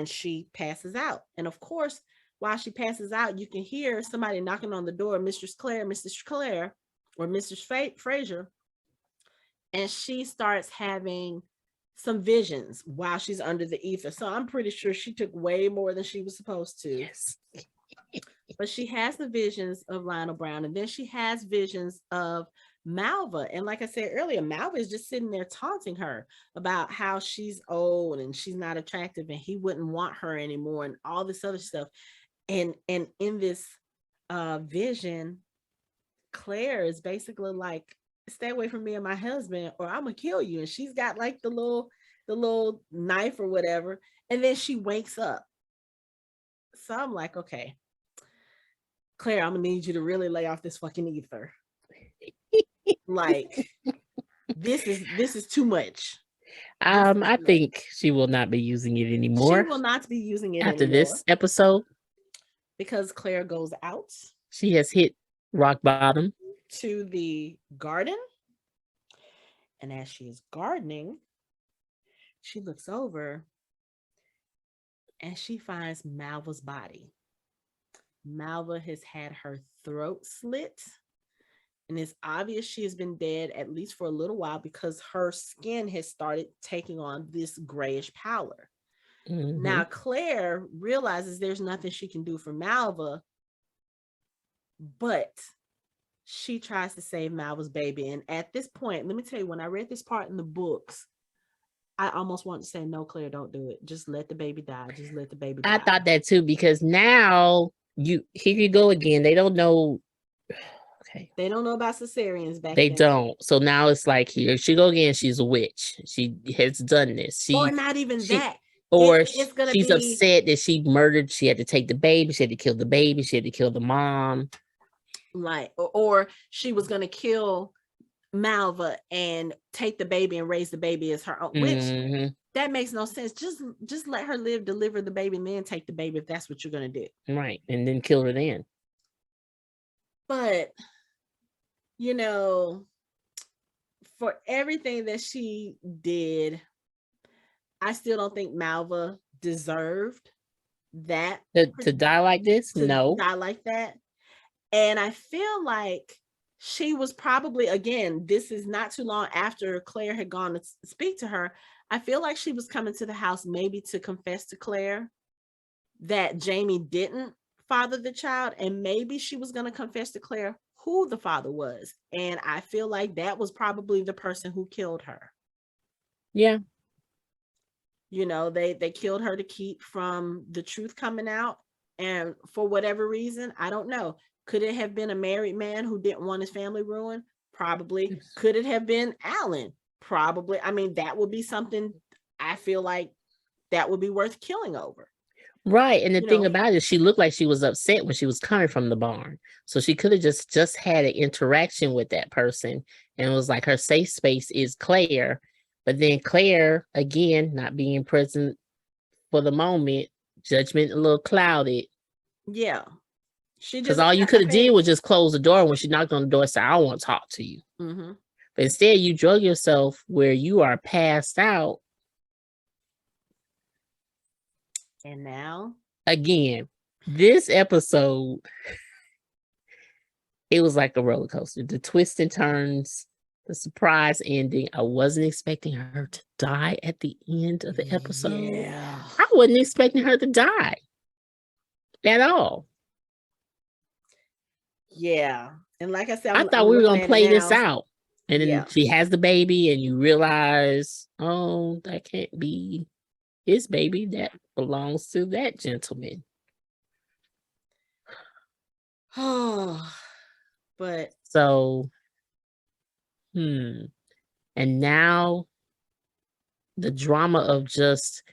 she passes out. And of course, while she passes out, you can hear somebody knocking on the door, Mrs. Claire, or Mrs. Fraser, and she starts having some visions while she's under the ether. So I'm pretty sure she took way more than she was supposed to. Yes. But she has the visions of Lionel Brown, and then she has visions of Malva. And like I said earlier, Malva is just sitting there taunting her about how she's old and she's not attractive and he wouldn't want her anymore and all this other stuff. And in this vision, Claire is basically like, stay away from me and my husband or I'm gonna kill you. And she's got like the little knife or whatever. And then she wakes up. So I'm like, okay, Claire, I'm gonna need you to really lay off this fucking ether. Like, this is too much. I think she will not be using it anymore. She will not be using it after anymore. This episode, because Claire goes out. She has hit rock bottom to the garden, and as she is gardening, she looks over and she finds Malva's body. Malva has had her throat slit, and it's obvious she has been dead at least for a little while because her skin has started taking on this grayish pallor. Mm-hmm. Now, Claire realizes there's nothing she can do for Malva, but she tries to save Malva's baby. And at this point, let me tell you, when I read this part in the books, I almost want to say, no, Claire, don't do it. Just let the baby die. Just let the baby die. I thought that too, because now here you go again. They don't know. Okay. They don't know about cesareans back then. They don't. So now it's like, here she go again. She's a witch. She has done this. Or not even that. Or she's upset that she murdered. She had to take the baby. She had to kill the baby. She had to kill the mom. Like, or she was going to kill Malva and take the baby and raise the baby as her own, which that makes no sense. Just let her live, deliver the baby, and then take the baby if that's what you're going to do. Right. And then kill her then. But, for everything that she did, I still don't think Malva deserved that. To die like this? No. Die like that. And I feel like she was probably, again, this is not too long after Claire had gone to speak to her. I feel like she was coming to the house maybe to confess to Claire that Jamie didn't father the child. And maybe she was going to confess to Claire who the father was. And I feel like that was probably the person who killed her. Yeah. They killed her to keep from the truth coming out. And for whatever reason, I don't know. Could it have been a married man who didn't want his family ruined? Probably. Yes. Could it have been Alan? Probably. I mean, that would be something I feel like that would be worth killing over. Right. And the thing about it, she looked like she was upset when she was coming from the barn. So she could have just had an interaction with that person. And it was like her safe space is Claire. But then Claire, again, not being present for the moment, judgment a little clouded. Yeah. Because all you could have did was just close the door. When she knocked on the door, say, I don't want to talk to you. Mm-hmm. But instead, you drug yourself where you are passed out. And now? Again, this episode, it was like a roller coaster. The twists and turns The surprise ending. I wasn't expecting her to die at the end of the episode. Yeah. I wasn't expecting her to die at all. Yeah. And like I said, I I'm thought we were looking going to at it play this now. out. And then Yeah. she has the baby, and you realize, oh, that can't be his baby. That belongs to that gentleman. Oh, but So, and now the drama of just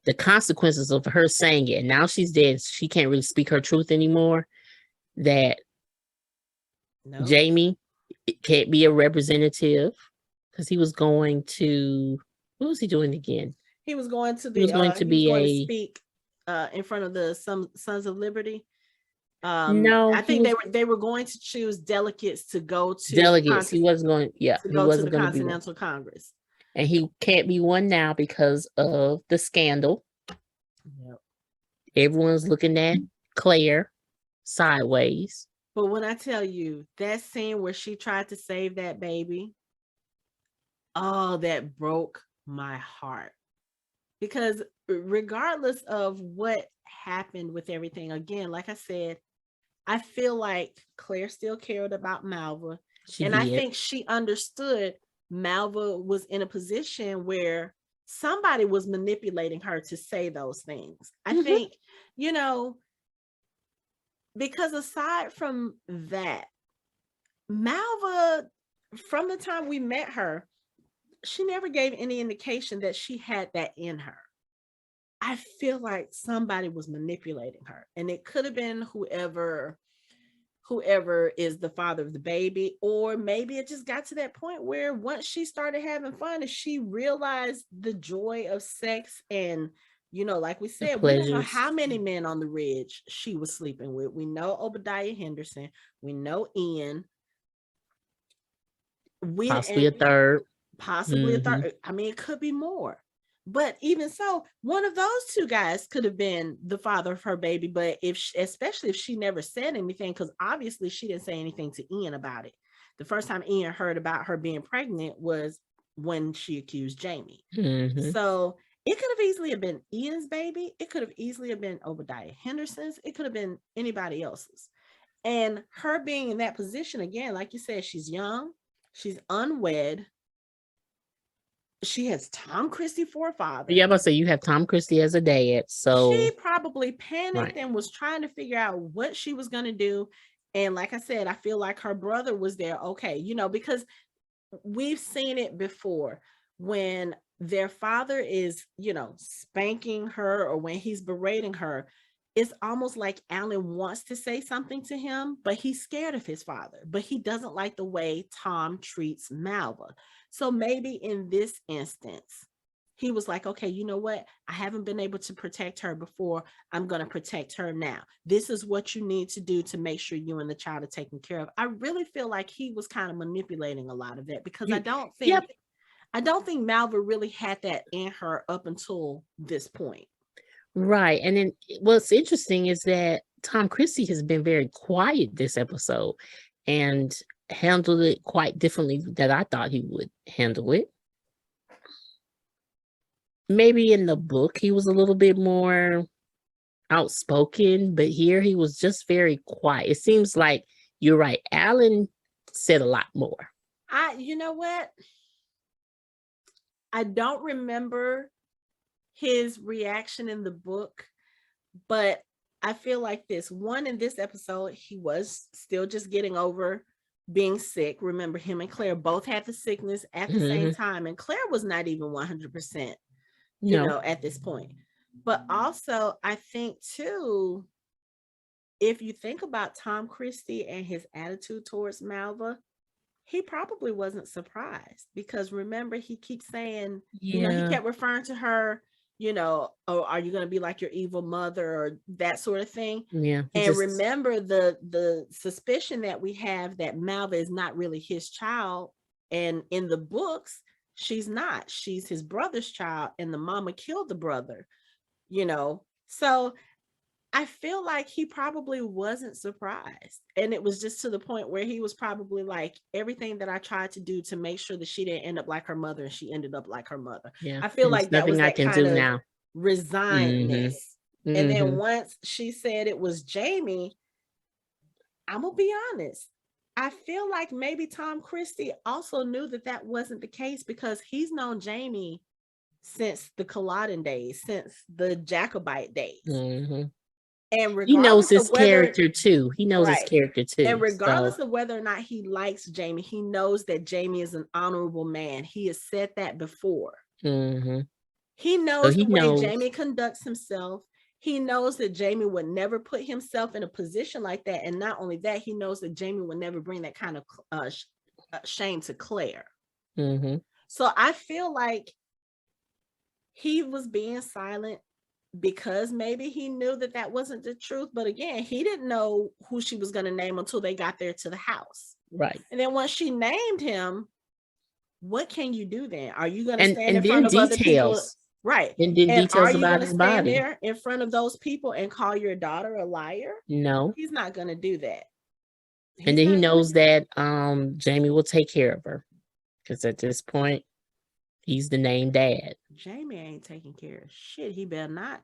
the consequences of her saying it. And now she's dead. She can't really speak her truth anymore. That no. Jamie can't be a representative because he was going to, what was he doing again? He was going to He was going to be a speak in front of the Sons of Liberty. No, I think they were going to choose delegates to go to delegates. He wasn't going. Yeah, to he go to wasn't the going to be one. Continental Congress. And he can't be one now because of the scandal. Yep. Everyone's looking at Claire sideways. But when I tell you that scene where she tried to save that baby, oh, that broke my heart. Because regardless of what happened with everything, again, like I said, I feel like Claire still cared about Malva. I think she understood Malva was in a position where somebody was manipulating her to say those things. I think, because aside from that, Malva, from the time we met her, she never gave any indication that she had that in her. I feel like somebody was manipulating her, and it could have been whoever is the father of the baby, or maybe it just got to that point where once she started having fun and she realized the joy of sex, and like we said, we don't know how many men on the ridge she was sleeping with. We know Obadiah Henderson, we know Ian, possibly a third. I mean, it could be more. But even so, one of those two guys could have been the father of her baby. But especially if she never said anything, because obviously she didn't say anything to Ian about it. The first time Ian heard about her being pregnant was when she accused Jamie. So it could have easily have been Ian's baby. It could have easily have been Obadiah Henderson's. It could have been anybody else's. And her being in that position, again, like you said, she's young, she's unwed. She has Tom Christie for a father. Yeah, I'm about to say you have Tom Christie as a dad. So she probably panicked and was trying to figure out what she was going to do. And like I said, I feel like her brother was there. Okay, because we've seen it before when their father is, spanking her, or when he's berating her. It's almost like Alan wants to say something to him, but he's scared of his father, but he doesn't like the way Tom treats Malva. So maybe in this instance, he was like, okay, you know what? I haven't been able to protect her before. I'm going to protect her now. This is what you need to do to make sure you and the child are taken care of. I really feel like he was kind of manipulating a lot of that, because I don't think Malva really had that in her up until this point. Right. And then what's interesting is that Tom Christie has been very quiet this episode and handled it quite differently than I thought he would handle it. Maybe in the book he was a little bit more outspoken, but here he was just very quiet. It seems like you're right. Alan said a lot more. You know what? I don't remember his reaction in the book, but I feel like in this episode, he was still just getting over being sick. Remember, him and Claire both had the sickness at the same time, and Claire was not even 100%, at this point. But also, I think too, if you think about Tom Christie and his attitude towards Malva, he probably wasn't surprised, because remember, he keeps saying, he kept referring to her, oh, are you going to be like your evil mother, or that sort of thing. Yeah. And remember the suspicion that we have that Malva is not really his child. And in the books, she's not. She's his brother's child, and the mama killed the brother, So I feel like he probably wasn't surprised. And it was just to the point where he was probably like, everything that I tried to do to make sure that she didn't end up like her mother, and she ended up like her mother. Yeah. I feel There's like that was nothing I that can kind do of now. resignedness. And then Mm-hmm. once she said it was Jamie, I'm going to be honest. I feel like maybe Tom Christie also knew that that wasn't the case, because he's known Jamie since the Culloden days, since the Jacobite days. Mm-hmm. And He knows regardless his of whether, character too. He knows his right, character and too. regardless So of whether or not he likes Jamie, he knows that Jamie is an honorable man. He has said that before. mm-hmm. He So knows he the way knows. Jamie conducts himself. He knows that Jamie would never put himself in a position like that. And not only that, he knows that Jamie would never bring that kind of shame to Claire. Mm-hmm. So I feel like he was being silent because maybe he knew that that wasn't the truth. But again, he didn't know who she was going to name until they got there to the house. Right. And then once she named him, what can you do then? Are you going to stand And in then front of other people? details. Right. And then And are details you going about to his stand body. there in front of those people and call your daughter a liar? No. He's not going to do that. And then he knows that Jamie will take care of her. Because at this point, he's the named dad. Jamie ain't taking care of shit. He better not.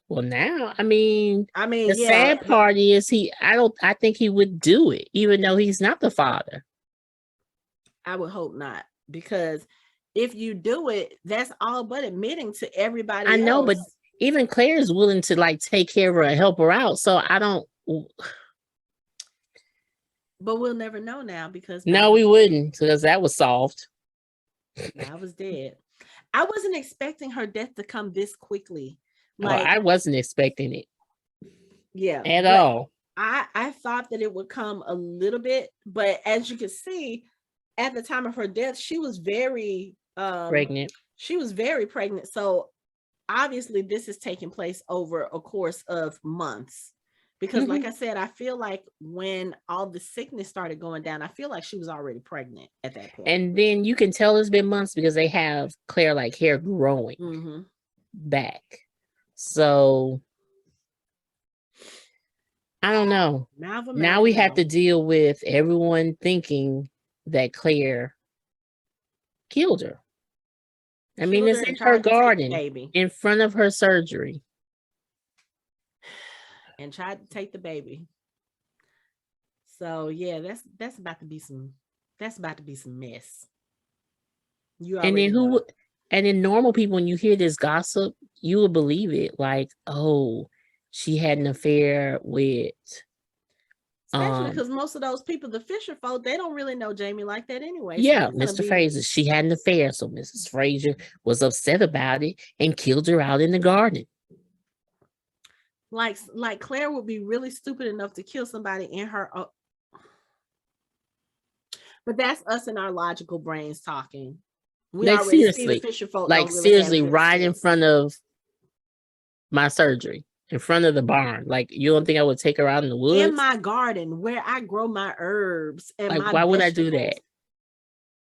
Well, now, I mean, the yeah, sad part is I think he would do it, even though he's not the father. I would hope not, because if you do it, that's all but admitting to everybody else. I know, but even Claire is willing to like take care of her and help her out. So I don't. But we'll never know now, because no, we wouldn't, because that was solved. That was dead. I wasn't expecting her death to come this quickly. Like, I wasn't expecting it. Yeah. At all. I thought that it would come a little bit, but as you can see, at the time of her death, she was very pregnant. She was very pregnant. So obviously this is taking place over a course of months. Because like I said, I feel like when all the sickness started going down, I feel like she was already pregnant at that point. And then you can tell it's been months because they have Claire like hair growing back. So I don't know. Now we have to deal with everyone thinking that Claire killed her. I mean, it's in her garden in front of her surgery. And tried to take the baby. So yeah, that's about to be some mess. And then normal people, when you hear this gossip, you will believe it. Like, oh, she had an affair with. Especially because most of those people, the Fisher folk, they don't really know Jamie like that anyway. Yeah, so Mr. Fraser, she had an affair, so Mrs. Fraser was upset about it and killed her out in the garden. Like Claire would be really stupid enough to kill somebody in her. But that's us in our logical brains talking. We like, already seriously, see the Fisher folk. Like really seriously, right in front of my surgery, in front of the barn. Like, you don't think I would take her out in the woods? In my garden where I grow my herbs and like, my why would vegetables. I do that?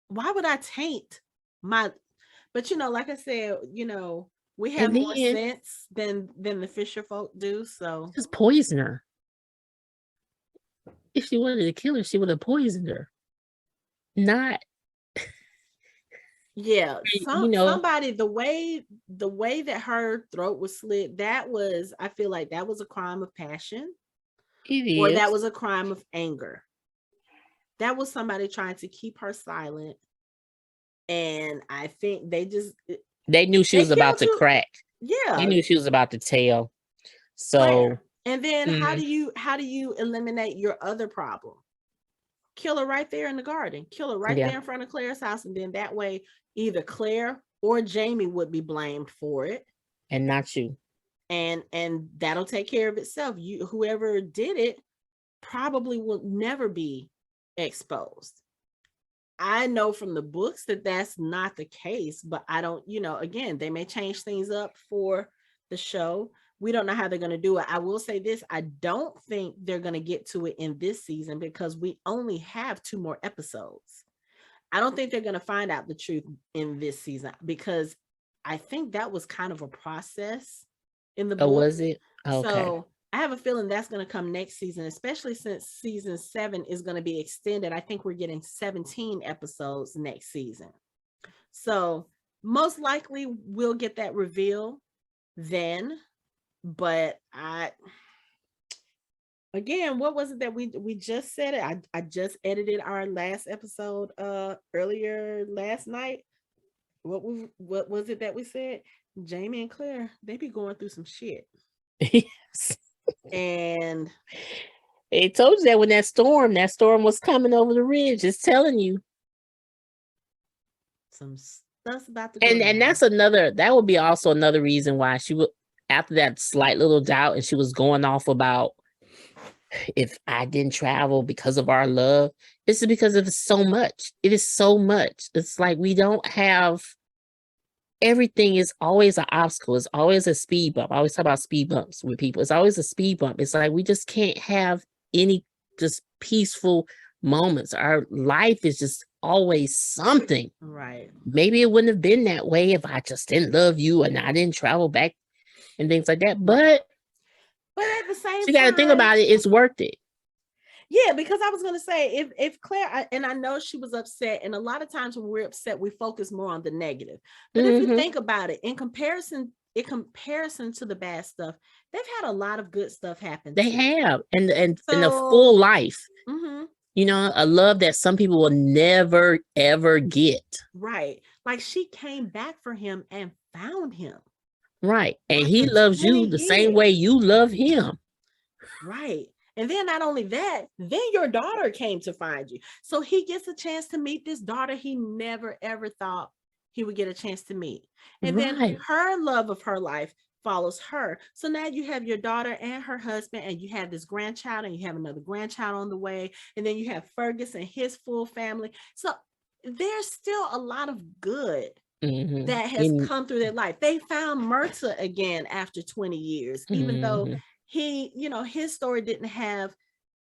Why would I taint my? But like I said, we have more sense than the Fisher folk do. So just poison her. If she wanted to kill her, she would have poisoned her. Not. Yeah, somebody, the way that her throat was slit, I feel like that was a crime of passion. Or that was a crime of anger. That was somebody trying to keep her silent. And I think they knew she was about to crack. Yeah. They knew she was about to tell. So Claire. And then how do you eliminate your other problem? Kill her right there in the garden. Kill her right there in front of Claire's house. And then that way, either Claire or Jamie would be blamed for it. And not you. And that'll take care of itself. Whoever did it probably will never be exposed. I know from the books that that's not the case, but I don't, again, they may change things up for the show. We don't know how they're going to do it. I will say this. I don't think they're going to get to it in this season because we only have 2 more episodes. I don't think they're going to find out the truth in this season because I think that was kind of a process in the book. Was it? Okay. So I have a feeling that's going to come next season, especially since season 7 is going to be extended. I think we're getting 17 episodes next season. So most likely we'll get that reveal then. But again, what was it that we just said it? I just edited our last episode earlier last night. What was it that we said? Jamie and Claire, they be going through some shit. Yes. And it told you that when that storm was coming over the ridge, it's telling you. Some stuff's about to go And down. that's that would be also another reason why she would, after that slight little doubt, and she was going off about if I didn't travel because of our love, this is because of so much. It is so much. It's like we don't have, everything is always an obstacle. It's always a speed bump. I always talk about speed bumps with people. It's always a speed bump. It's like we just can't have any just peaceful moments. Our life is just always something. Right. Maybe it wouldn't have been that way if I just didn't love you and I didn't travel back and things like that. But at the same time, you got to think about it. It's worth it. Yeah, because I was going to say, if Claire, and I know she was upset, and a lot of times when we're upset, we focus more on the negative. But if you think about it, in comparison to the bad stuff, they've had a lot of good stuff happen. They have, and so, in a full life. You know, a love that some people will never, ever get. Right. Like she came back for him and found him. Right. And he loves you the same way you love him. Right. And then not only that, then your daughter came to find you. So he gets a chance to meet this daughter he never, ever thought he would get a chance to meet. And then her love of her life follows her. So now you have your daughter and her husband, and you have this grandchild, and you have another grandchild on the way. And then you have Fergus and his full family. So there's still a lot of good that has come through their life. They found Myrta again after 20 years, even though he, his story didn't have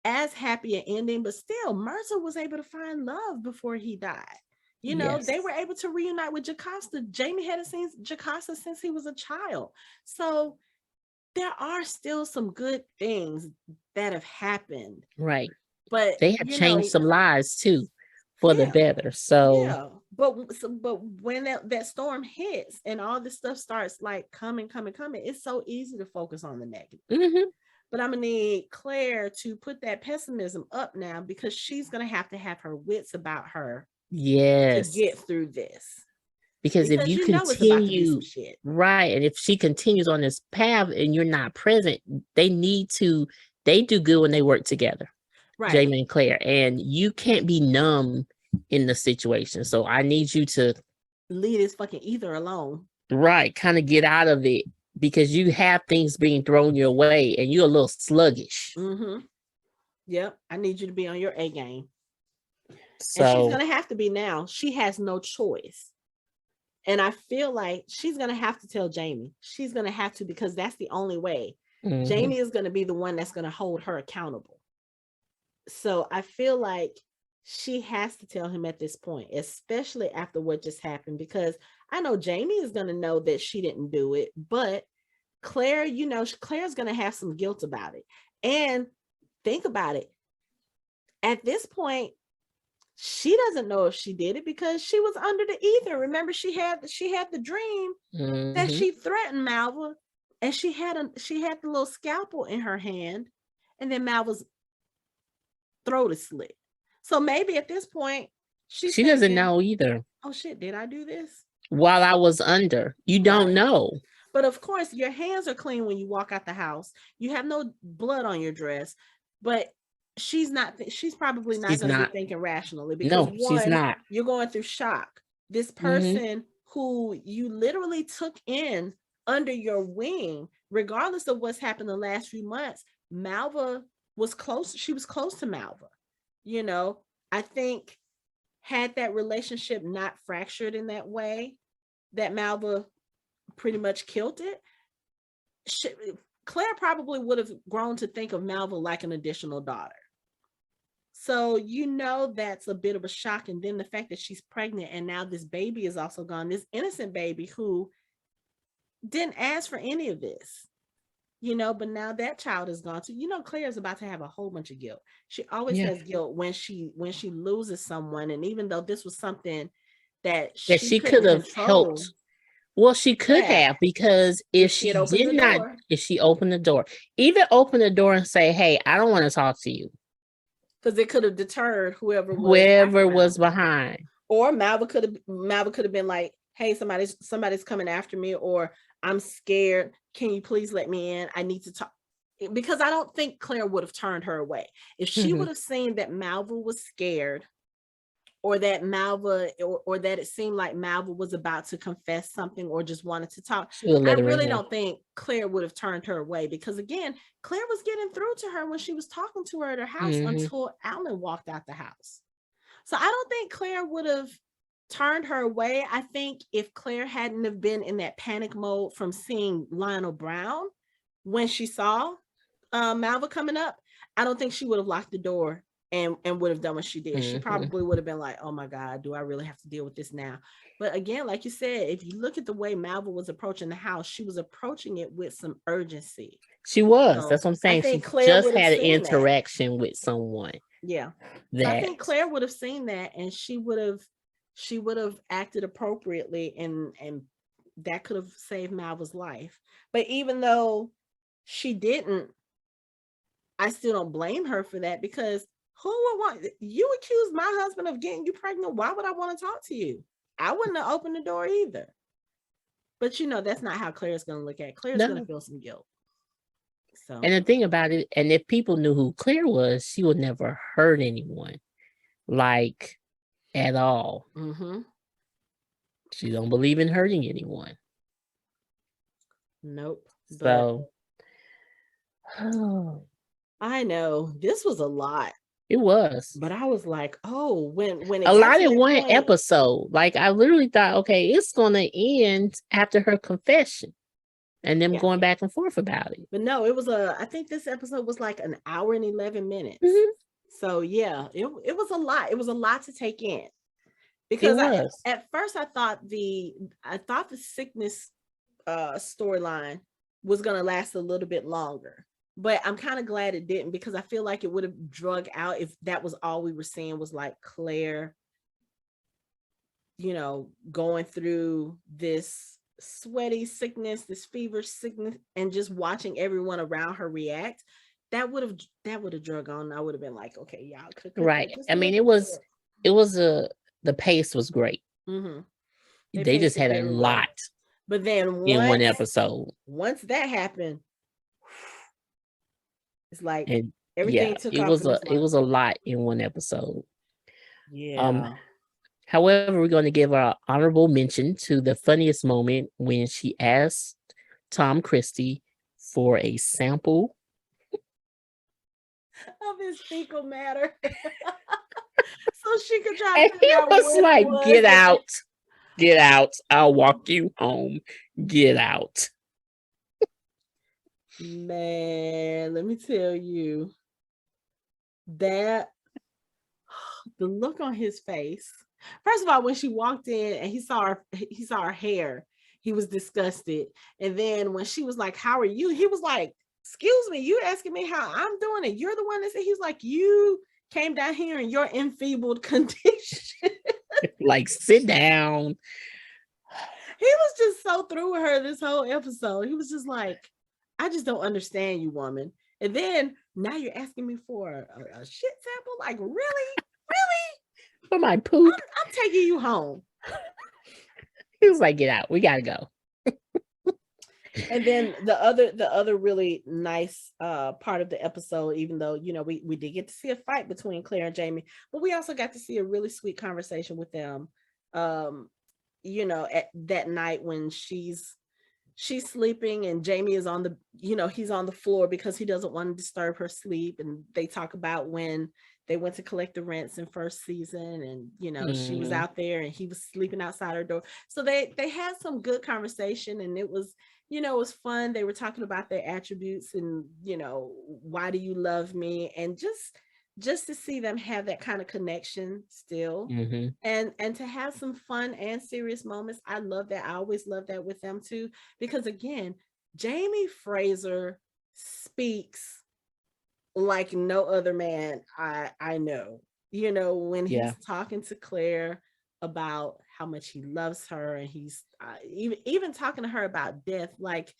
as happy an ending, but still Myrta was able to find love before he died. They were able to reunite with Jocasta. Jamie hadn't seen Jocasta since he was a child. So there are still some good things that have happened. Right. But they have changed some lives too for the better. So but when that storm hits and all this stuff starts like coming, it's so easy to focus on the negative. But I'm gonna need Claire to put that pessimism up now, because she's gonna have to have her wits about her to get through this. Because if you continue, right, and if she continues on this path and you're not present, they do good when they work together. Right. Jamie and Claire, and you can't be numb in the situation. So I need you to leave this fucking ether alone. Right. Kind of get out of it, because you have things being thrown your way and you're a little sluggish. Yep. I need you to be on your A game. So, and she's going to have to be now. She has no choice. And I feel like she's going to have to tell Jamie. She's going to have to, because that's the only way. Jamie is going to be the one that's going to hold her accountable. So I feel like she has to tell him at this point, especially after what just happened, because I know Jamie is going to know that she didn't do it, but Claire, Claire's going to have some guilt about it. And think about it. At this point, she doesn't know if she did it because she was under the ether. Remember, she had the dream that she threatened Malva, and she had the little scalpel in her hand, and then Malva's throat is slit. So maybe at this point she doesn't know either. Oh shit, did I do this while I was under? You don't know. But of course your hands are clean when you walk out the house. You have no blood on your dress. But she's probably not going to be thinking rationally, because she's not. You're going through shock. This person who you literally took in under your wing, regardless of what's happened the last few months, Malva was close. She was close to Malva. I think had that relationship not fractured in that way, that Malva pretty much killed it, Claire probably would have grown to think of Malva like an additional daughter. So, that's a bit of a shock. And then the fact that she's pregnant and now this baby is also gone, this innocent baby who didn't ask for any of this. but now that child is gone too. Claire's about to have a whole bunch of guilt. She always Yeah. has guilt when she loses someone, and even though this was something that That she she could couldn't have control, helped. Well, she could yeah, have, because if if she had she opened did the not, door, if she opened the door, even open the door and say, "Hey, I don't want to talk to you," because it could have deterred whoever was after whoever was Malva. behind. Or Malva could have been like, hey, somebody's coming after me, or I'm scared. Can you please let me in? I need to talk. Because I don't think Claire would have turned her away. If she would have seen that Malva was scared, or that Malva, or that it seemed like Malva was about to confess something or just wanted to talk, She would I let her really in. don't think Claire would have turned her away, because again, Claire was getting through to her when she was talking to her at her house until Alan walked out the house. So I don't think Claire would have turned her away. I think if Claire hadn't have been in that panic mode from seeing Lionel Brown when she saw Malva coming up, I don't think she would have locked the door and would have done what she did. She probably would have been like, oh my God, do I really have to deal with this now? But again, like you said, if you look at the way Malva was approaching the house, she was approaching it with some urgency. She was. So That's what I'm I saying. She think Claire just would have had an seen that. interaction with someone. Yeah. So I That think Claire would have seen that, and she would have acted appropriately, and that could have saved Malva's life. But even though she didn't, I still don't blame her for that, because who would want you accuse my husband of getting you pregnant? Why would I want to talk to you? I wouldn't have opened the door either. But that's not how Claire's going to look at it. Claire's going to no. feel some guilt. So, And the thing about it, and if people knew who Claire was, she would never hurt anyone, like, at all. She don't believe in hurting anyone. Nope. So, I know this was a lot. it was. But I was like, oh, when it A got lot to in that one point, episode. Like, I literally thought, okay, it's gonna end after her confession and them going back and forth about it. But no, it was I think this episode was like an hour and 11 minutes. So yeah, it was a lot. It was a lot to take in. Because at first I thought the sickness storyline was gonna last a little bit longer. But I'm kind of glad it didn't, because I feel like it would have drug out if that was all we were seeing, was like Claire, going through this sweaty sickness, this fever sickness, and just watching everyone around her react. That would have drug on. I would have been like, okay, y'all could right. I mean, it was the pace was great. They just had a lot. But then in one episode. Once that happened, it's like everything took off. It was a lot in one episode. Yeah. However, we're going to give our honorable mention to the funniest moment when she asked Tom Christie for a sample of his fecal matter, so she could try to figure out was like, "Get out, get out! I'll walk you home. Get out." Man, let me tell you that the look on his face. First of all, when she walked in and he saw her hair, he was disgusted. And then when she was like, "How are you?" he was like, "Excuse me, you asking me how I'm doing, and you're the one that said." He's like, "You came down here in your enfeebled condition." Like, sit down. He was just so through with her this whole episode. He was just like, "I just don't understand you, woman." And then now you're asking me for a shit sample? Like, really? For my poop? I'm taking you home. He was like, "Get out. We gotta go." And then the other really nice part of the episode, even though we did get to see a fight between Claire and Jamie, but we also got to see a really sweet conversation with them. At that night when she's sleeping and Jamie is on the he's on the floor because he doesn't want to disturb her sleep, and they talk about when they went to collect the rents in first season, and she was out there and he was sleeping outside her door. So they had some good conversation, and it was it was fun. They were talking about their attributes and why do you love me, and just to see them have that kind of connection still, and to have some fun and serious moments. I love that. I always love that with them too, because again, Jamie Fraser speaks like no other man I know. You know, when Yeah. he's talking to Claire about how much he loves her, and he's even talking to her about death, like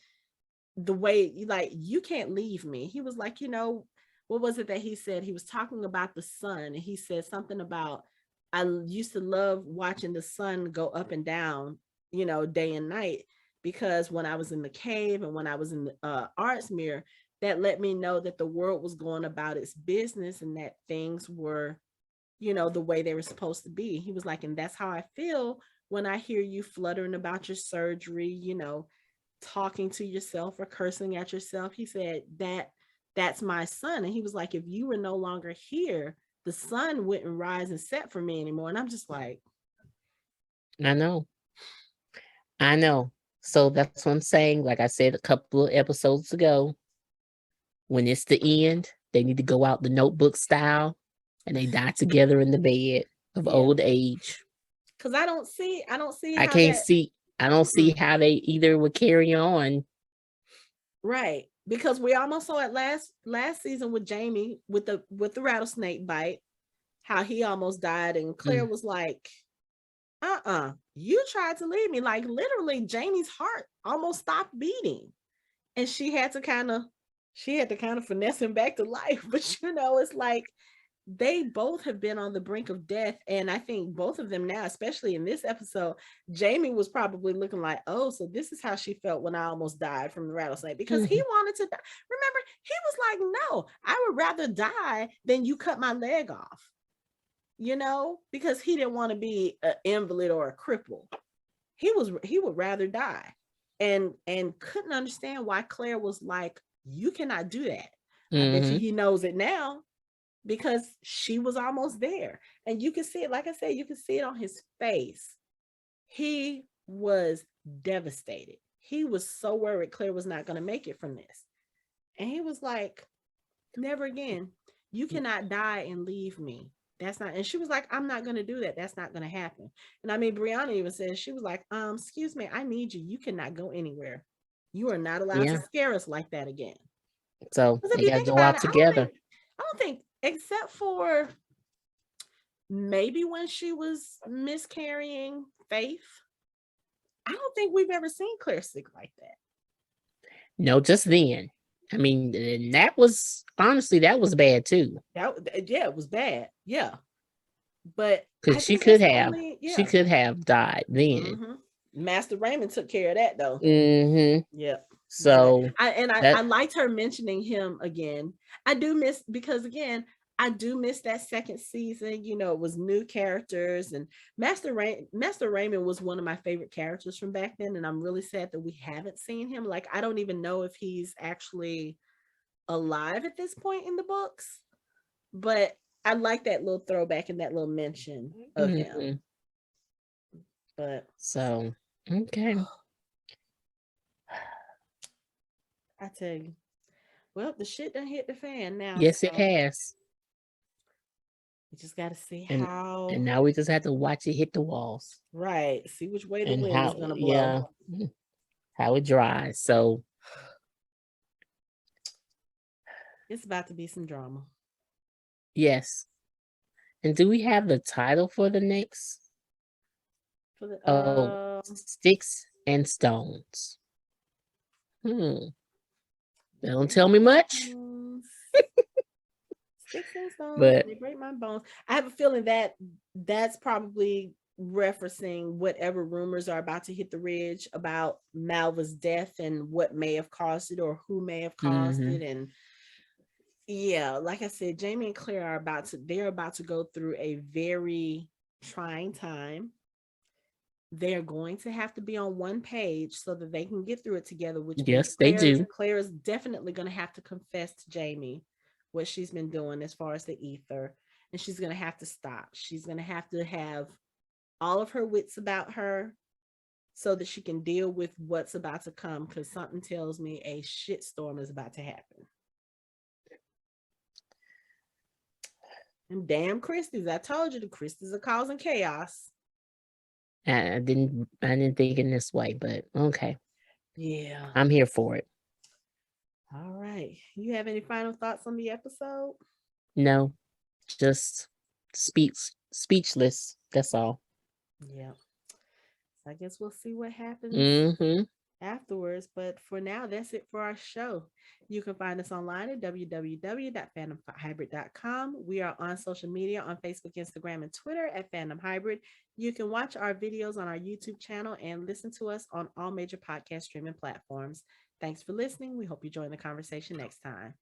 the way, like, you can't leave me. He was like, you know, what was it that he said? He was talking about the sun, and he said something about, I used to love watching the sun go up and down, you know, day and night, because when I was in the cave and when I was in the arts mirror, that let me know that the world was going about its business and that things were, you know, the way they were supposed to be. He was like, and that's how I feel when I hear you fluttering about your surgery, you know, talking to yourself or cursing at yourself. He said that that's my son. And he was like, if you were no longer here, the sun wouldn't rise and set for me anymore. And I'm just like, I know. I know. So that's what I'm saying. Like I said a couple of episodes ago, when it's the end, they need to go out the Notebook style and they die together in the bed of yeah, old age. because I don't see I how can't that. see, I don't see Mm-mm. how they either would carry on. Right, because we almost saw it last season with Jamie with the rattlesnake bite, how he almost died, and Claire Mm. was like, you tried to leave me. Like, literally, Jamie's heart almost stopped beating, and she had to kind of finesse him back to life. But you know, it's like they both have been on the brink of death, and I think both of them now, especially in this episode, Jamie was probably looking like, oh, so this is how she felt when I almost died from the rattlesnake, because he Mhm. wanted to die. Remember, he was like, no, I would rather die than you cut my leg off, you know, because he didn't want to be an invalid or a cripple. He would rather die, and couldn't understand why Claire was like, you cannot do that. I bet you Mhm. he knows it now, because she was almost there, and you can see it. Like I said, you can see it on his face. He was devastated. He was so worried Claire was not going to make it from this, and he was like, never again. You cannot die and leave me. That's not. And she was like, I'm not going to do that. That's not going to happen. And I mean, Brianna even said, she was like, excuse me, I need you. You cannot go anywhere. You are not allowed to Yeah. scare us like that again. So Because if they you got to think go about out it, together. I don't think, except for maybe when she was miscarrying Faith, I don't think we've ever seen Claire sick like that. No, just then. I mean, and that was honestly, that was bad too. Yeah, it was bad. Yeah, but I Because think that's only, she yeah. could have died then. Hmm. Master Raymond took care of that though. Mm-hmm. Yeah. But So I that liked her mentioning him again. I do miss, because again, I do miss that second season. You know, it was new characters, and Master Raymond was one of my favorite characters from back then, and I'm really sad that we haven't seen him. Like, I don't even know if he's actually alive at this point in the books, but I like that little throwback and that little mention of him. mhm. But So okay. I tell you, well, the shit done hit the fan now, Yes, it so has. we just got to see And how. and now we just have to watch it hit the walls Right. See which way the and wind is how going to blow. yeah, how it dries. So It's about to be some drama. yes. And do we have the title for the next? For the Oh, Sticks and Stones. Hmm. They don't tell me much, Sticks and stones, but they break my bones. I have a feeling that that's probably referencing whatever rumors are about to hit the ridge about Malva's death and what may have caused it or who may have caused mhm. it. And yeah, like I said, Jamie and Claire are they're about to go through a very trying time. They're going to have to be on one page so that they can get through it together, which means Yes, they do. Claire is definitely going to have to confess to Jamie what she's been doing as far as the ether, and she's going to have to stop. She's going to have all of her wits about her so that she can deal with what's about to come, because something tells me a shitstorm is about to happen. And damn Christies, I told you the Christies are causing chaos. I didn't think in this way, but okay. Yeah. I'm here for it. All right. You have any final thoughts on the episode? No, just speechless. That's all. Yeah. So I guess we'll see what happens Mm-hmm. afterwards. But for now, that's it for our show. You can find us online at www.fandomhybrid.com. We are on social media on Facebook, Instagram, and Twitter at Fandom Hybrid. You can watch our videos on our YouTube channel and listen to us on all major podcast streaming platforms. Thanks for listening. We hope you join the conversation next time.